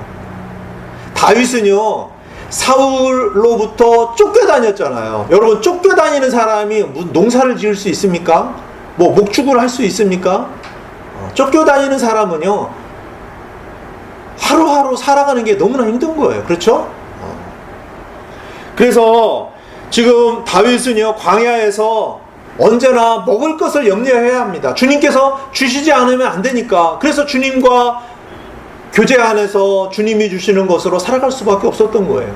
다윗은요, 사울로부터 쫓겨다녔잖아요. 여러분, 쫓겨다니는 사람이 무슨 농사를 지을 수 있습니까? 뭐 목축을 할 수 있습니까? 쫓겨다니는 사람은요, 하루하루 살아가는 게 너무나 힘든 거예요. 그렇죠? 그래서 지금 다윗은요, 광야에서 언제나 먹을 것을 염려해야 합니다. 주님께서 주시지 않으면 안 되니까. 그래서 주님과 교제 안에서 주님이 주시는 것으로 살아갈 수밖에 없었던 거예요.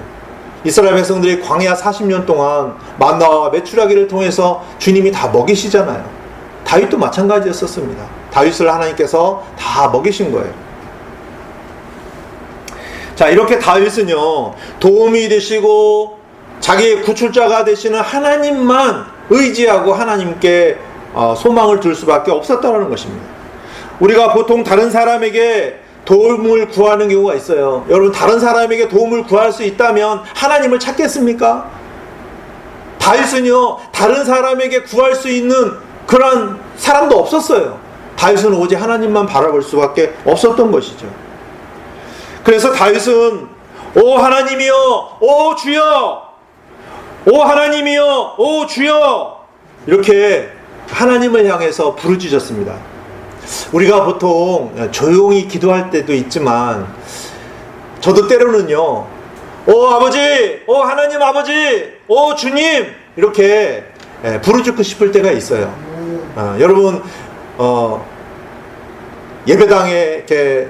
이스라엘 백성들이 광야 40년 동안 만나와 메추라기를 통해서 주님이 다 먹이시잖아요. 다윗도 마찬가지였었습니다. 다윗을 하나님께서 다 먹이신 거예요. 자, 이렇게 다윗은요, 도움이 되시고 자기의 구출자가 되시는 하나님만 의지하고 하나님께 소망을 둘 수밖에 없었다는 것입니다. 우리가 보통 다른 사람에게 도움을 구하는 경우가 있어요. 여러분, 다른 사람에게 도움을 구할 수 있다면 하나님을 찾겠습니까? 다윗은요, 다른 사람에게 구할 수 있는 그런 사람도 없었어요. 다윗은 오직 하나님만 바라볼 수밖에 없었던 것이죠. 그래서 다윗은 오 하나님이여, 오 주여, 오 하나님이여, 오 주여, 이렇게 하나님을 향해서 부르짖었습니다. 우리가 보통 조용히 기도할 때도 있지만 저도 때로는요, 오 아버지, 오 하나님 아버지, 오 주님, 이렇게 부르짖고 싶을 때가 있어요. 여러분, 예배당에 이렇게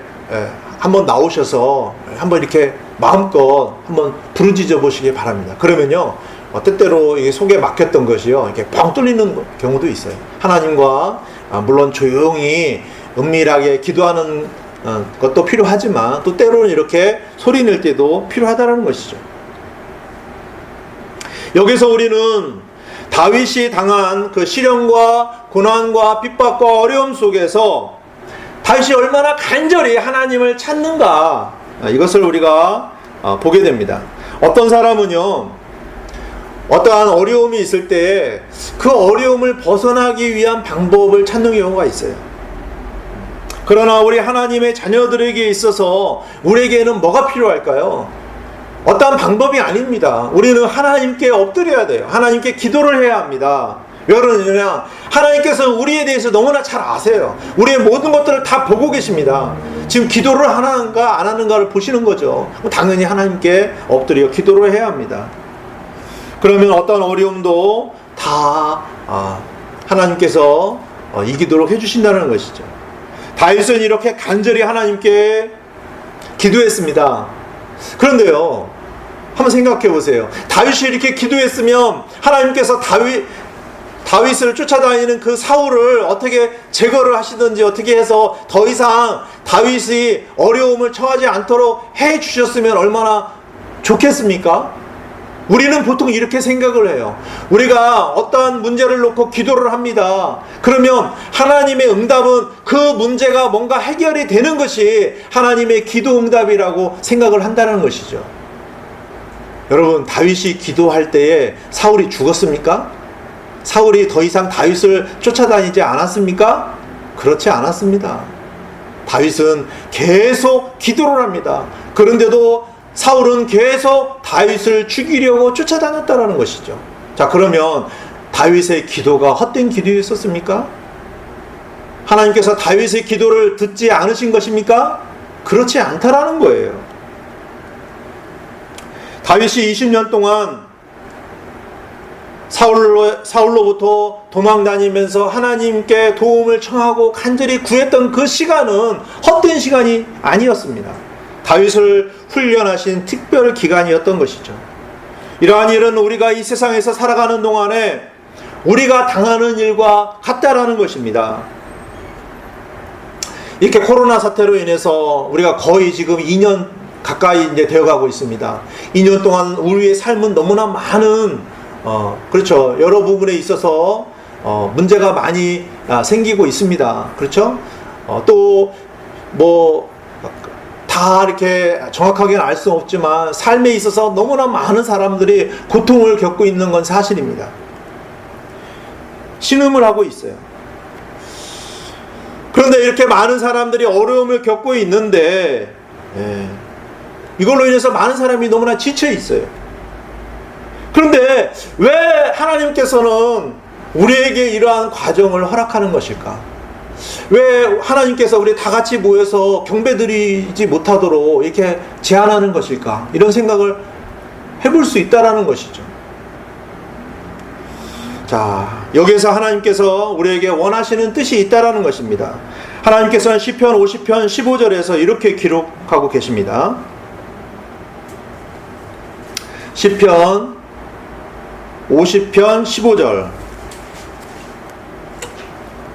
한번 나오셔서 한번 이렇게 마음껏 한번 부르짖어 보시기 바랍니다. 그러면요, 때때로 이게 속에 막혔던 것이요, 이렇게 뻥 뚫리는 경우도 있어요. 하나님과 물론 조용히 은밀하게 기도하는 것도 필요하지만 또 때로는 이렇게 소리 낼 때도 필요하다는 것이죠. 여기서 우리는 다윗이 당한 그 시련과 고난과 핍박과 어려움 속에서 다윗이 얼마나 간절히 하나님을 찾는가, 이것을 우리가 보게 됩니다. 어떤 사람은요, 어떠한 어려움이 있을 때 그 어려움을 벗어나기 위한 방법을 찾는 경우가 있어요. 그러나 우리 하나님의 자녀들에게 있어서 우리에게는 뭐가 필요할까요? 어떠한 방법이 아닙니다. 우리는 하나님께 엎드려야 돼요. 하나님께 기도를 해야 합니다. 왜 그러느냐, 하나님께서 우리에 대해서 너무나 잘 아세요. 우리의 모든 것들을 다 보고 계십니다. 지금 기도를 하는가 안 하는가를 보시는 거죠. 당연히 하나님께 엎드려 기도를 해야 합니다. 그러면 어떤 어려움도 다 하나님께서 이기도록 해주신다는 것이죠. 다윗은 이렇게 간절히 하나님께 기도했습니다. 그런데요, 한번 생각해 보세요. 다윗이 이렇게 기도했으면 하나님께서 다윗을 쫓아다니는 그 사울을 어떻게 제거를 하시든지 어떻게 해서 더 이상 다윗이 어려움을 처하지 않도록 해 주셨으면 얼마나 좋겠습니까? 우리는 보통 이렇게 생각을 해요. 우리가 어떠한 문제를 놓고 기도를 합니다. 그러면 하나님의 응답은 그 문제가 뭔가 해결이 되는 것이 하나님의 기도 응답이라고 생각을 한다는 것이죠. 여러분, 다윗이 기도할 때에 사울이 죽었습니까? 사울이 더 이상 다윗을 쫓아다니지 않았습니까? 그렇지 않았습니다. 다윗은 계속 기도를 합니다. 그런데도 사울은 계속 다윗을 죽이려고 쫓아다녔다는 것이죠. 자, 그러면 다윗의 기도가 헛된 기도였었습니까? 하나님께서 다윗의 기도를 듣지 않으신 것입니까? 그렇지 않다라는 거예요. 다윗이 20년 동안 사울로부터 도망다니면서 하나님께 도움을 청하고 간절히 구했던 그 시간은 헛된 시간이 아니었습니다. 다윗을 훈련하신 특별 기간이었던 것이죠. 이러한 일은 우리가 이 세상에서 살아가는 동안에 우리가 당하는 일과 같다라는 것입니다. 이렇게 코로나 사태로 인해서 우리가 거의 지금 2년 가까이 이제 되어가고 있습니다. 2년 동안 우리의 삶은 너무나 많은 그렇죠, 여러 부분에 있어서 문제가 많이 생기고 있습니다. 그렇죠? 또 뭐 다 이렇게 정확하게는 알 수 없지만 삶에 있어서 너무나 많은 사람들이 고통을 겪고 있는 건 사실입니다. 신음을 하고 있어요. 그런데 이렇게 많은 사람들이 어려움을 겪고 있는데 이걸로 인해서 많은 사람이 너무나 지쳐 있어요. 그런데 왜 하나님께서는 우리에게 이러한 과정을 허락하는 것일까? 왜 하나님께서 우리 다 같이 모여서 경배드리지 못하도록 이렇게 제한하는 것일까? 이런 생각을 해볼 수 있다라는 것이죠. 자, 여기에서 하나님께서 우리에게 원하시는 뜻이 있다라는 것입니다. 하나님께서는 시편 50편 15절에서 이렇게 기록하고 계십니다. 시편 50편 15절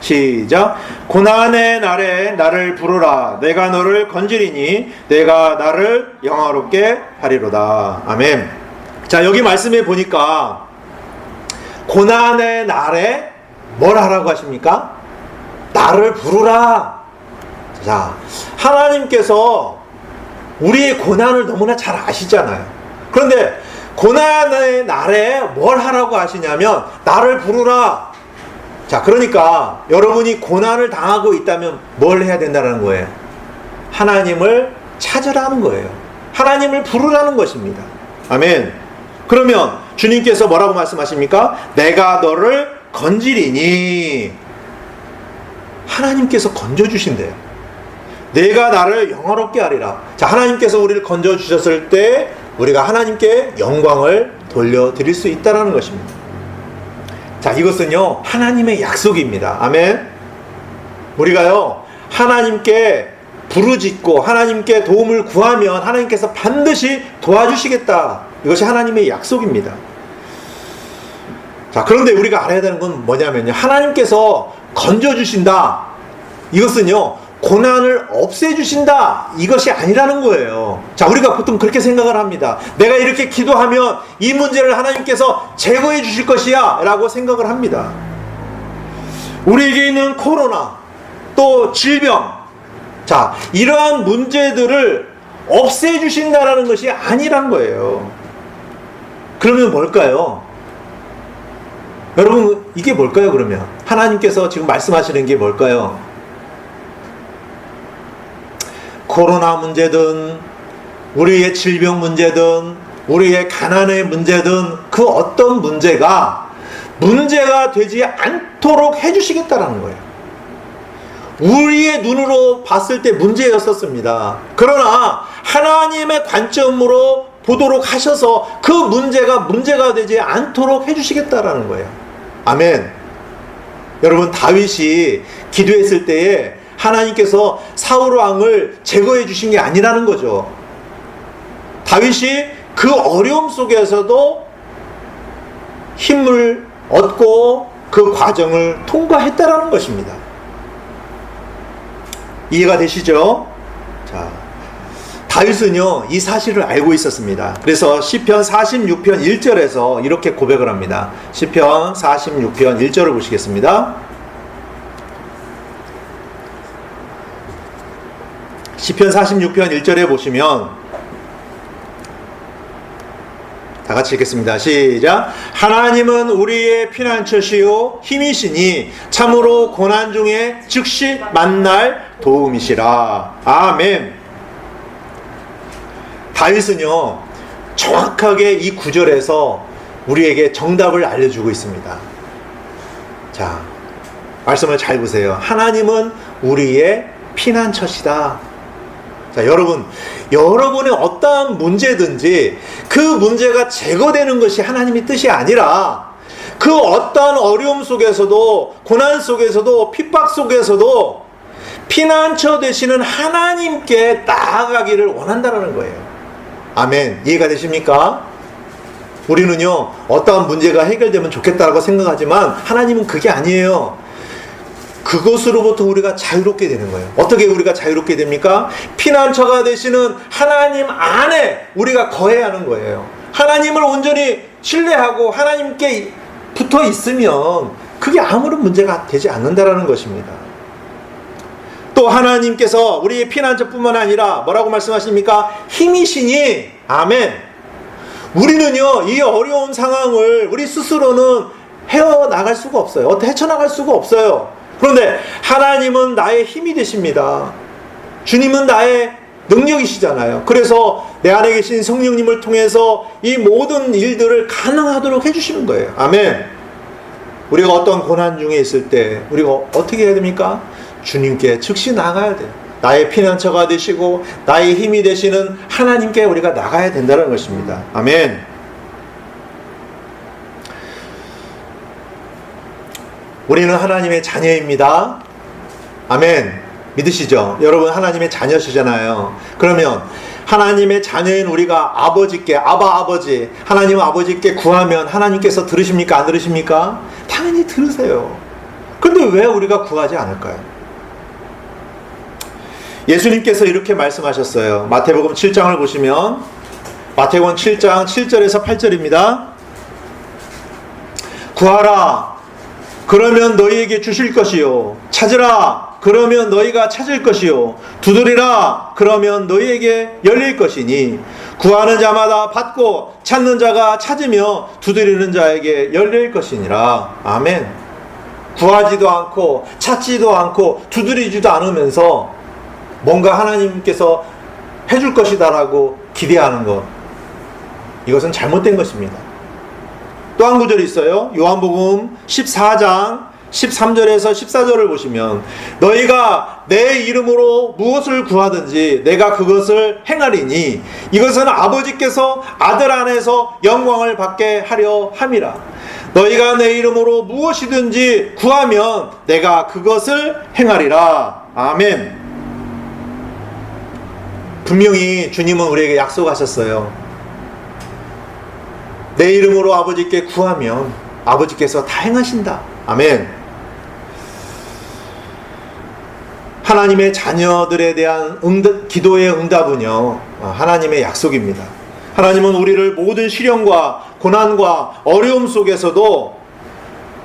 시작. 고난의 날에 나를 부르라. 내가 너를 건지리니 내가 나를 영화롭게 하리로다. 아멘. 자, 여기 말씀해 보니까 고난의 날에 뭘 하라고 하십니까? 나를 부르라. 자, 하나님께서 우리의 고난을 너무나 잘 아시잖아요. 그런데 고난의 날에 뭘 하라고 하시냐면 나를 부르라. 자, 그러니까 여러분이 고난을 당하고 있다면 뭘 해야 된다는 거예요? 하나님을 찾으라는 거예요. 하나님을 부르라는 것입니다. 아멘. 그러면 주님께서 뭐라고 말씀하십니까? 내가 너를 건지리니. 하나님께서 건져주신대요. 내가 나를 영화롭게 하리라. 자, 하나님께서 우리를 건져주셨을 때 우리가 하나님께 영광을 돌려드릴 수 있다는 것입니다. 자, 이것은요 하나님의 약속입니다. 아멘. 우리가요 하나님께 부르짖고 하나님께 도움을 구하면 하나님께서 반드시 도와주시겠다. 이것이 하나님의 약속입니다. 자, 그런데 우리가 알아야 되는 건 뭐냐면요, 하나님께서 건져주신다, 이것은요 고난을 없애주신다, 이것이 아니라는 거예요. 자, 우리가 보통 그렇게 생각을 합니다. 내가 이렇게 기도하면 이 문제를 하나님께서 제거해 주실 것이야 라고 생각을 합니다. 우리에게 있는 코로나, 또 질병, 자, 이러한 문제들을 없애주신다라는 것이 아니란 거예요. 그러면 뭘까요? 여러분, 이게 뭘까요? 그러면 하나님께서 지금 말씀하시는 게 뭘까요? 코로나 문제든 우리의 질병 문제든 우리의 가난의 문제든 그 어떤 문제가 되지 않도록 해주시겠다라는 거예요. 우리의 눈으로 봤을 때 문제였었습니다. 그러나 하나님의 관점으로 보도록 하셔서 그 문제가 되지 않도록 해주시겠다라는 거예요. 아멘. 여러분, 다윗이 기도했을 때에 하나님께서 사울 왕을 제거해 주신 게 아니라는 거죠. 다윗이 그 어려움 속에서도 힘을 얻고 그 과정을 통과했다라는 것입니다. 이해가 되시죠? 자, 다윗은요, 이 사실을 알고 있었습니다. 그래서 시편 46편 1절에서 이렇게 고백을 합니다. 시편 46편 1절을 보시겠습니다. 시편 46편 1절에 보시면 다 같이 읽겠습니다. 시작. 하나님은 우리의 피난처시요 힘이시니 참으로 고난 중에 즉시 만날 도움이시라. 아멘. 다윗은요, 정확하게 이 구절에서 우리에게 정답을 알려주고 있습니다. 자, 말씀을 잘 보세요. 하나님은 우리의 피난처시다. 자, 여러분의 어떠한 문제든지 그 문제가 제거되는 것이 하나님의 뜻이 아니라 그 어떠한 어려움 속에서도, 고난 속에서도, 핍박 속에서도 피난처 되시는 하나님께 나아가기를 원한다는 거예요. 아멘. 이해가 되십니까? 우리는요, 어떠한 문제가 해결되면 좋겠다고 생각하지만 하나님은 그게 아니에요. 그것으로부터 우리가 자유롭게 되는 거예요. 어떻게 우리가 자유롭게 됩니까? 피난처가 되시는 하나님 안에 우리가 거해야 하는 거예요. 하나님을 온전히 신뢰하고 하나님께 붙어 있으면 그게 아무런 문제가 되지 않는다라는 것입니다. 또 하나님께서 우리의 피난처뿐만 아니라 뭐라고 말씀하십니까? 힘이시니. 아멘. 우리는요, 이 어려운 상황을 우리 스스로는 헤어나갈 수가 없어요. 헤쳐나갈 수가 없어요. 그런데 하나님은 나의 힘이 되십니다. 주님은 나의 능력이시잖아요. 그래서 내 안에 계신 성령님을 통해서 이 모든 일들을 가능하도록 해주시는 거예요. 아멘. 우리가 어떤 고난 중에 있을 때 우리가 어떻게 해야 됩니까? 주님께 즉시 나가야 돼요. 나의 피난처가 되시고 나의 힘이 되시는 하나님께 우리가 나가야 된다는 것입니다. 아멘. 우리는 하나님의 자녀입니다. 아멘. 믿으시죠? 여러분 하나님의 자녀시잖아요. 그러면 하나님의 자녀인 우리가 아버지께, 아버지, 하나님 아버지께 구하면 하나님께서 들으십니까? 안 들으십니까? 당연히 들으세요. 그런데 왜 우리가 구하지 않을까요? 예수님께서 이렇게 말씀하셨어요. 마태복음 7장을 보시면 마태복음 7장 7절에서 8절입니다. 구하라, 그러면 너희에게 주실 것이요, 찾으라, 그러면 너희가 찾을 것이요, 두드리라, 그러면 너희에게 열릴 것이니 구하는 자마다 받고 찾는 자가 찾으며 두드리는 자에게 열릴 것이니라. 아멘. 구하지도 않고 찾지도 않고 두드리지도 않으면서 뭔가 하나님께서 해줄 것이다라고 기대하는 것, 이것은 잘못된 것입니다. 또 한 구절이 있어요. 요한복음 14장 13절에서 14절을 보시면 너희가 내 이름으로 무엇을 구하든지 내가 그것을 행하리니 이것은 아버지께서 아들 안에서 영광을 받게 하려 함이라. 너희가 내 이름으로 무엇이든지 구하면 내가 그것을 행하리라. 아멘. 분명히 주님은 우리에게 약속하셨어요. 내 이름으로 아버지께 구하면 아버지께서 다 행하신다. 아멘. 하나님의 자녀들에 대한 기도의 응답은요, 하나님의 약속입니다. 하나님은 우리를 모든 시련과 고난과 어려움 속에서도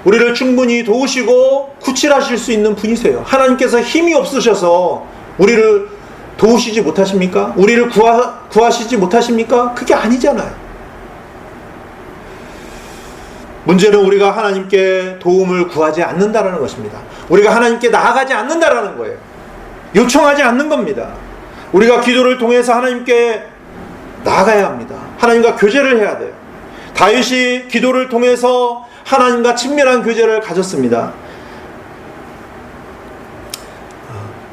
우리를 충분히 도우시고 구출하실 수 있는 분이세요. 하나님께서 힘이 없으셔서 우리를 도우시지 못하십니까? 우리를 구하시지 못하십니까? 그게 아니잖아요. 문제는 우리가 하나님께 도움을 구하지 않는다라는 것입니다. 우리가 하나님께 나아가지 않는다라는 거예요. 요청하지 않는 겁니다. 우리가 기도를 통해서 하나님께 나아가야 합니다. 하나님과 교제를 해야 돼요. 다윗이 기도를 통해서 하나님과 친밀한 교제를 가졌습니다.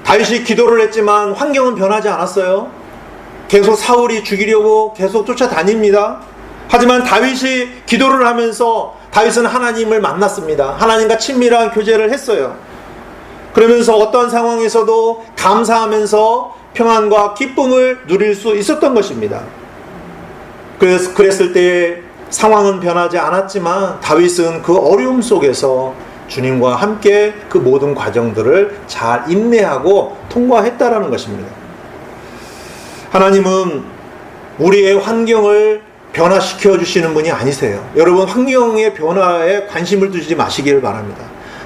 다윗이 기도를 했지만 환경은 변하지 않았어요. 계속 사울이 죽이려고 계속 쫓아다닙니다. 하지만 다윗이 기도를 하면서 다윗은 하나님을 만났습니다. 하나님과 친밀한 교제를 했어요. 그러면서 어떤 상황에서도 감사하면서 평안과 기쁨을 누릴 수 있었던 것입니다. 그랬을 때 상황은 변하지 않았지만 다윗은 그 어려움 속에서 주님과 함께 그 모든 과정들을 잘 인내하고 통과했다라는 것입니다. 하나님은 우리의 환경을 변화시켜 주시는 분이 아니세요. 여러분, 환경의 변화에 관심을 두지 마시기를 바랍니다.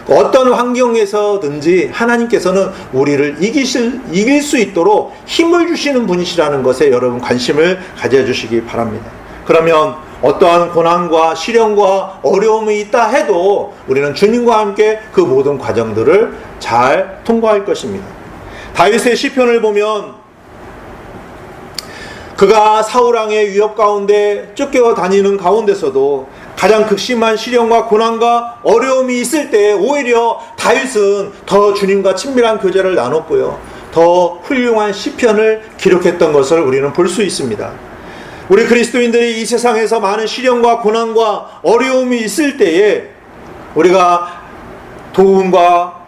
어떤 환경에서든지 하나님께서는 우리를 이길 수 있도록 힘을 주시는 분이시라는 것에 여러분 관심을 가져주시기 바랍니다. 그러면 어떠한 고난과 시련과 어려움이 있다 해도 우리는 주님과 함께 그 모든 과정들을 잘 통과할 것입니다. 다윗의 시편을 보면 그가 사울왕의 위협 가운데 쫓겨 다니는 가운데서도 가장 극심한 시련과 고난과 어려움이 있을 때 오히려 다윗은 더 주님과 친밀한 교제를 나눴고요, 더 훌륭한 시편을 기록했던 것을 우리는 볼 수 있습니다. 우리 그리스도인들이 이 세상에서 많은 시련과 고난과 어려움이 있을 때에 우리가 도움과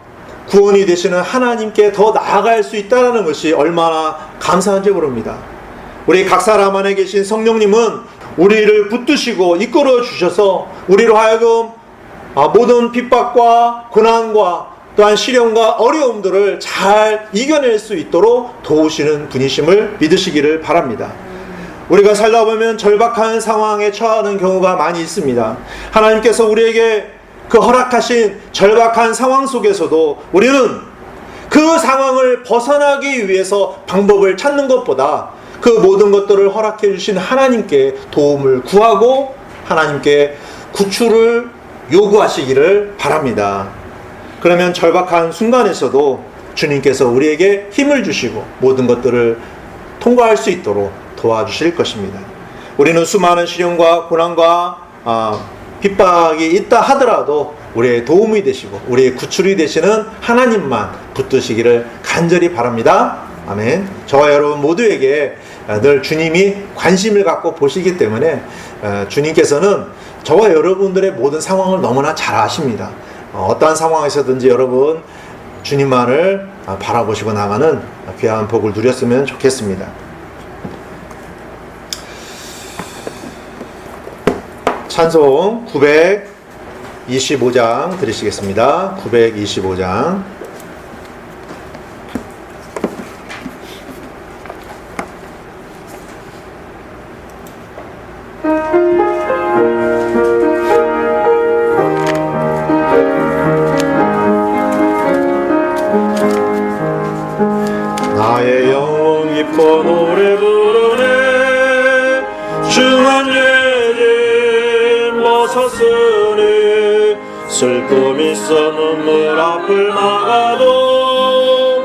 구원이 되시는 하나님께 더 나아갈 수 있다는 것이 얼마나 감사한지 모릅니다. 우리 각 사람 안에 계신 성령님은 우리를 붙드시고 이끌어 주셔서 우리로 하여금 모든 핍박과 고난과 또한 시련과 어려움들을 잘 이겨낼 수 있도록 도우시는 분이심을 믿으시기를 바랍니다. 우리가 살다 보면 절박한 상황에 처하는 경우가 많이 있습니다. 하나님께서 우리에게 그 허락하신 절박한 상황 속에서도 우리는 그 상황을 벗어나기 위해서 방법을 찾는 것보다 그 모든 것들을 허락해 주신 하나님께 도움을 구하고 하나님께 구출을 요구하시기를 바랍니다. 그러면 절박한 순간에서도 주님께서 우리에게 힘을 주시고 모든 것들을 통과할 수 있도록 도와주실 것입니다. 우리는 수많은 시련과 고난과 핍박이 있다 하더라도 우리의 도움이 되시고 우리의 구출이 되시는 하나님만 붙드시기를 간절히 바랍니다. 아멘. 저와 여러분 모두에게 늘 주님이 관심을 갖고 보시기 때문에 주님께서는 저와 여러분들의 모든 상황을 너무나 잘 아십니다. 어떠한 상황에서든지 여러분 주님만을 바라보시고 나가는 귀한 복을 누렸으면 좋겠습니다. 찬송 925장 드리시겠습니다. 925장. 나의 영혼 기뻐 노래 부르네. 중한 죄짐 벗었으니 슬픔 있어 눈물 앞을 막아도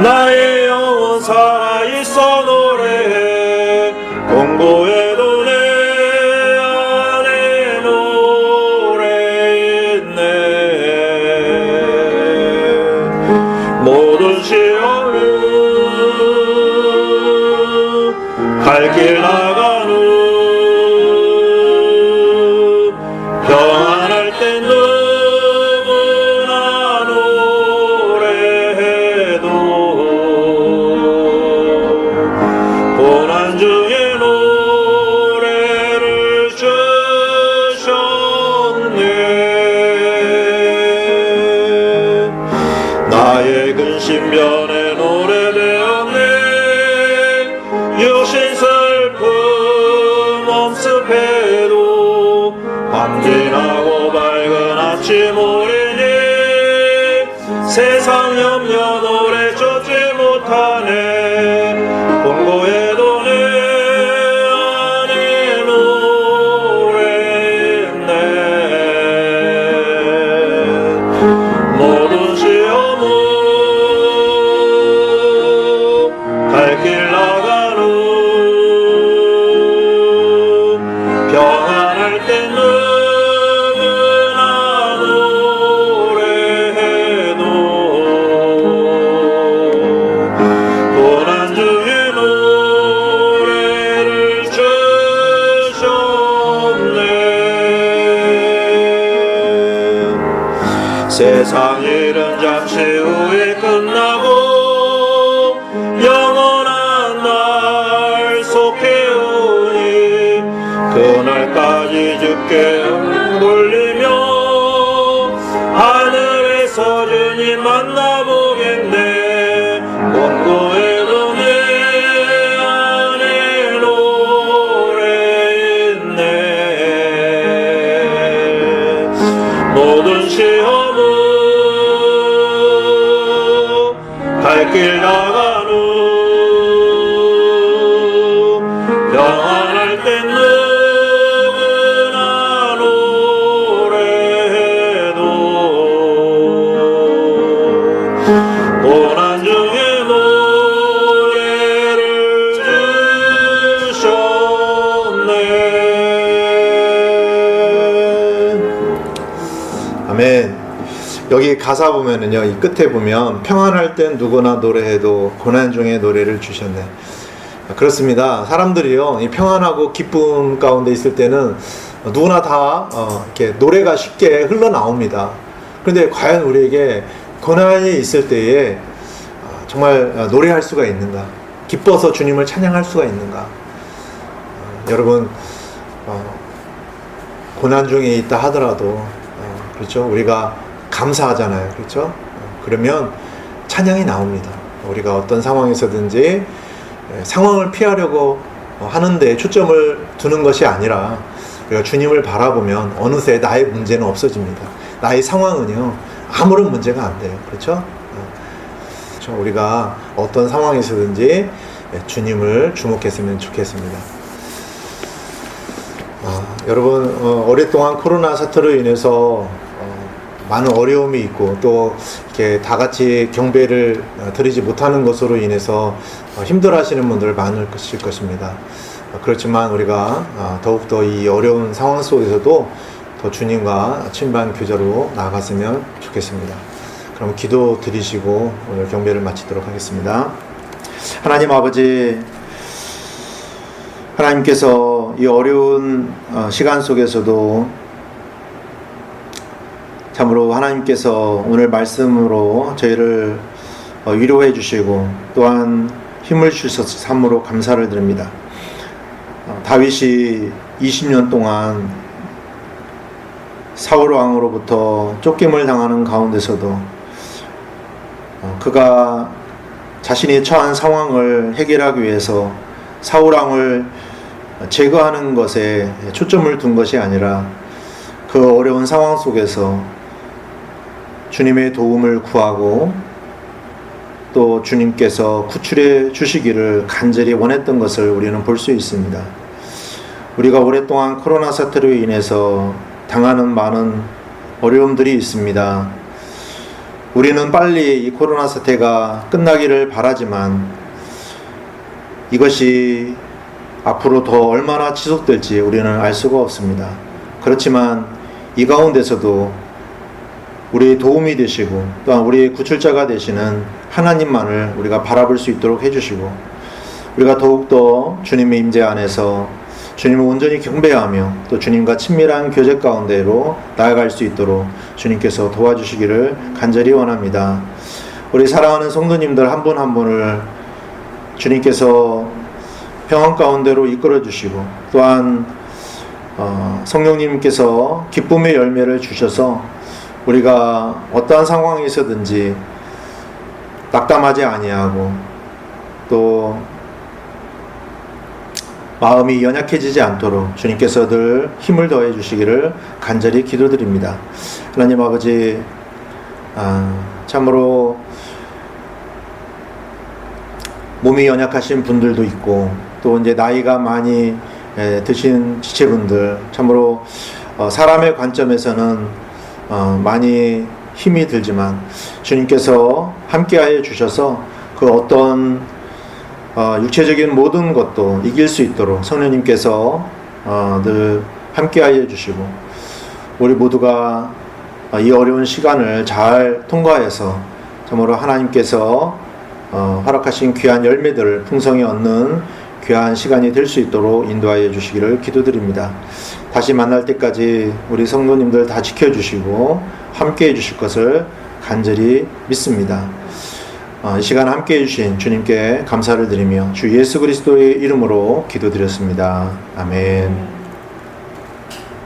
나의 영혼 살아있어 노래해. 공고해도 내 안에 노래했네. 모든 시험은 갈 길 나가는 평안할 땐 누구나 노래해도 고난 중에 노래를 주셨네. 나의 근심 변에 노래되었네. 육신 슬픔 엄습해도 밤 지나고 밝은 아침 오리니 세상 염려 노래 쫓지 못하네. 공고해도 내 안에 노래했네. 모든 시험은 갈 길 나가는 평안할 땐 누구나 노래해도 세상 일은 잠시 후에 끝나고 영원한 날 속해 오니 그날까지 주께 돌리며 하늘에서 주님 만나보겠네. 본고에도 내 안에 노래 있네. 모든 시험은 갈 길 나간 후 평안할 땐 누구나 노래해도 고난 중에 노래를 주셨네. 아멘. 여기 가사 보면은요, 이 끝에 보면 평안할 땐 누구나 노래해도 고난 중에 노래를 주셨네. 그렇습니다. 사람들이요, 이 평안하고 기쁨 가운데 있을 때는 누구나 다 이렇게 노래가 쉽게 흘러나옵니다. 그런데 과연 우리에게 고난이 있을 때에 정말 노래할 수가 있는가? 기뻐서 주님을 찬양할 수가 있는가? 여러분, 고난 중에 있다 하더라도 그렇죠? 우리가 감사하잖아요. 그렇죠? 그러면 찬양이 나옵니다. 우리가 어떤 상황에서든지 상황을 피하려고 하는데 초점을 두는 것이 아니라 우리가 주님을 바라보면 어느새 나의 문제는 없어집니다. 나의 상황은요, 아무런 문제가 안 돼요. 그렇죠? 그렇죠? 우리가 어떤 상황에서든지 주님을 주목했으면 좋겠습니다. 여러분, 오랫동안 코로나 사태로 인해서 많은 어려움이 있고 또 이렇게 다 같이 경배를 드리지 못하는 것으로 인해서 힘들어하시는 분들 많을 것입니다. 그렇지만 우리가 더욱더 이 어려운 상황 속에서도 더 주님과 친밀한 교제로 나아갔으면 좋겠습니다. 그럼 기도 드리시고 오늘 경배를 마치도록 하겠습니다. 하나님 아버지, 하나님께서 이 어려운 시간 속에서도 참으로 하나님께서 오늘 말씀으로 저희를 위로해 주시고 또한 힘을 주셔서 참으로 감사를 드립니다. 다윗이 20년 동안 사울 왕으로부터 쫓김을 당하는 가운데서도 그가 자신이 처한 상황을 해결하기 위해서 사울 왕을 제거하는 것에 초점을 둔 것이 아니라 그 어려운 상황 속에서 주님의 도움을 구하고 또 주님께서 구출해 주시기를 간절히 원했던 것을 우리는 볼 수 있습니다. 우리가 오랫동안 코로나 사태로 인해서 당하는 많은 어려움들이 있습니다. 우리는 빨리 이 코로나 사태가 끝나기를 바라지만 이것이 앞으로 더 얼마나 지속될지 우리는 알 수가 없습니다. 그렇지만 이 가운데서도 우리의 도움이 되시고 또한 우리의 구출자가 되시는 하나님만을 우리가 바라볼 수 있도록 해주시고 우리가 더욱더 주님의 임재 안에서 주님을 온전히 경배하며 또 주님과 친밀한 교제 가운데로 나아갈 수 있도록 주님께서 도와주시기를 간절히 원합니다. 우리 사랑하는 성도님들 한 분 한 분을 주님께서 평안 가운데로 이끌어 주시고 또한 성령님께서 기쁨의 열매를 주셔서 우리가 어떠한 상황에 있어든지 낙담하지 아니하고 또 마음이 연약해지지 않도록 주님께서 늘 힘을 더해 주시기를 간절히 기도드립니다. 하나님 아버지, 참으로 몸이 연약하신 분들도 있고 또 이제 나이가 많이 드신 지체분들, 참으로 사람의 관점에서는 많이 힘이 들지만 주님께서 함께하여 주셔서 그 어떤 육체적인 모든 것도 이길 수 있도록 성령님께서 늘 함께하여 주시고 우리 모두가 이 어려운 시간을 잘 통과해서 참으로 하나님께서 허락하신 귀한 열매들을 풍성히 얻는 귀한 시간이 될 수 있도록 인도하여 주시기를 기도드립니다. 다시 만날 때까지 우리 성도님들 다 지켜주시고 함께 해주실 것을 간절히 믿습니다. 이 시간 함께 해주신 주님께 감사를 드리며 주 예수 그리스도의 이름으로 기도드렸습니다. 아멘.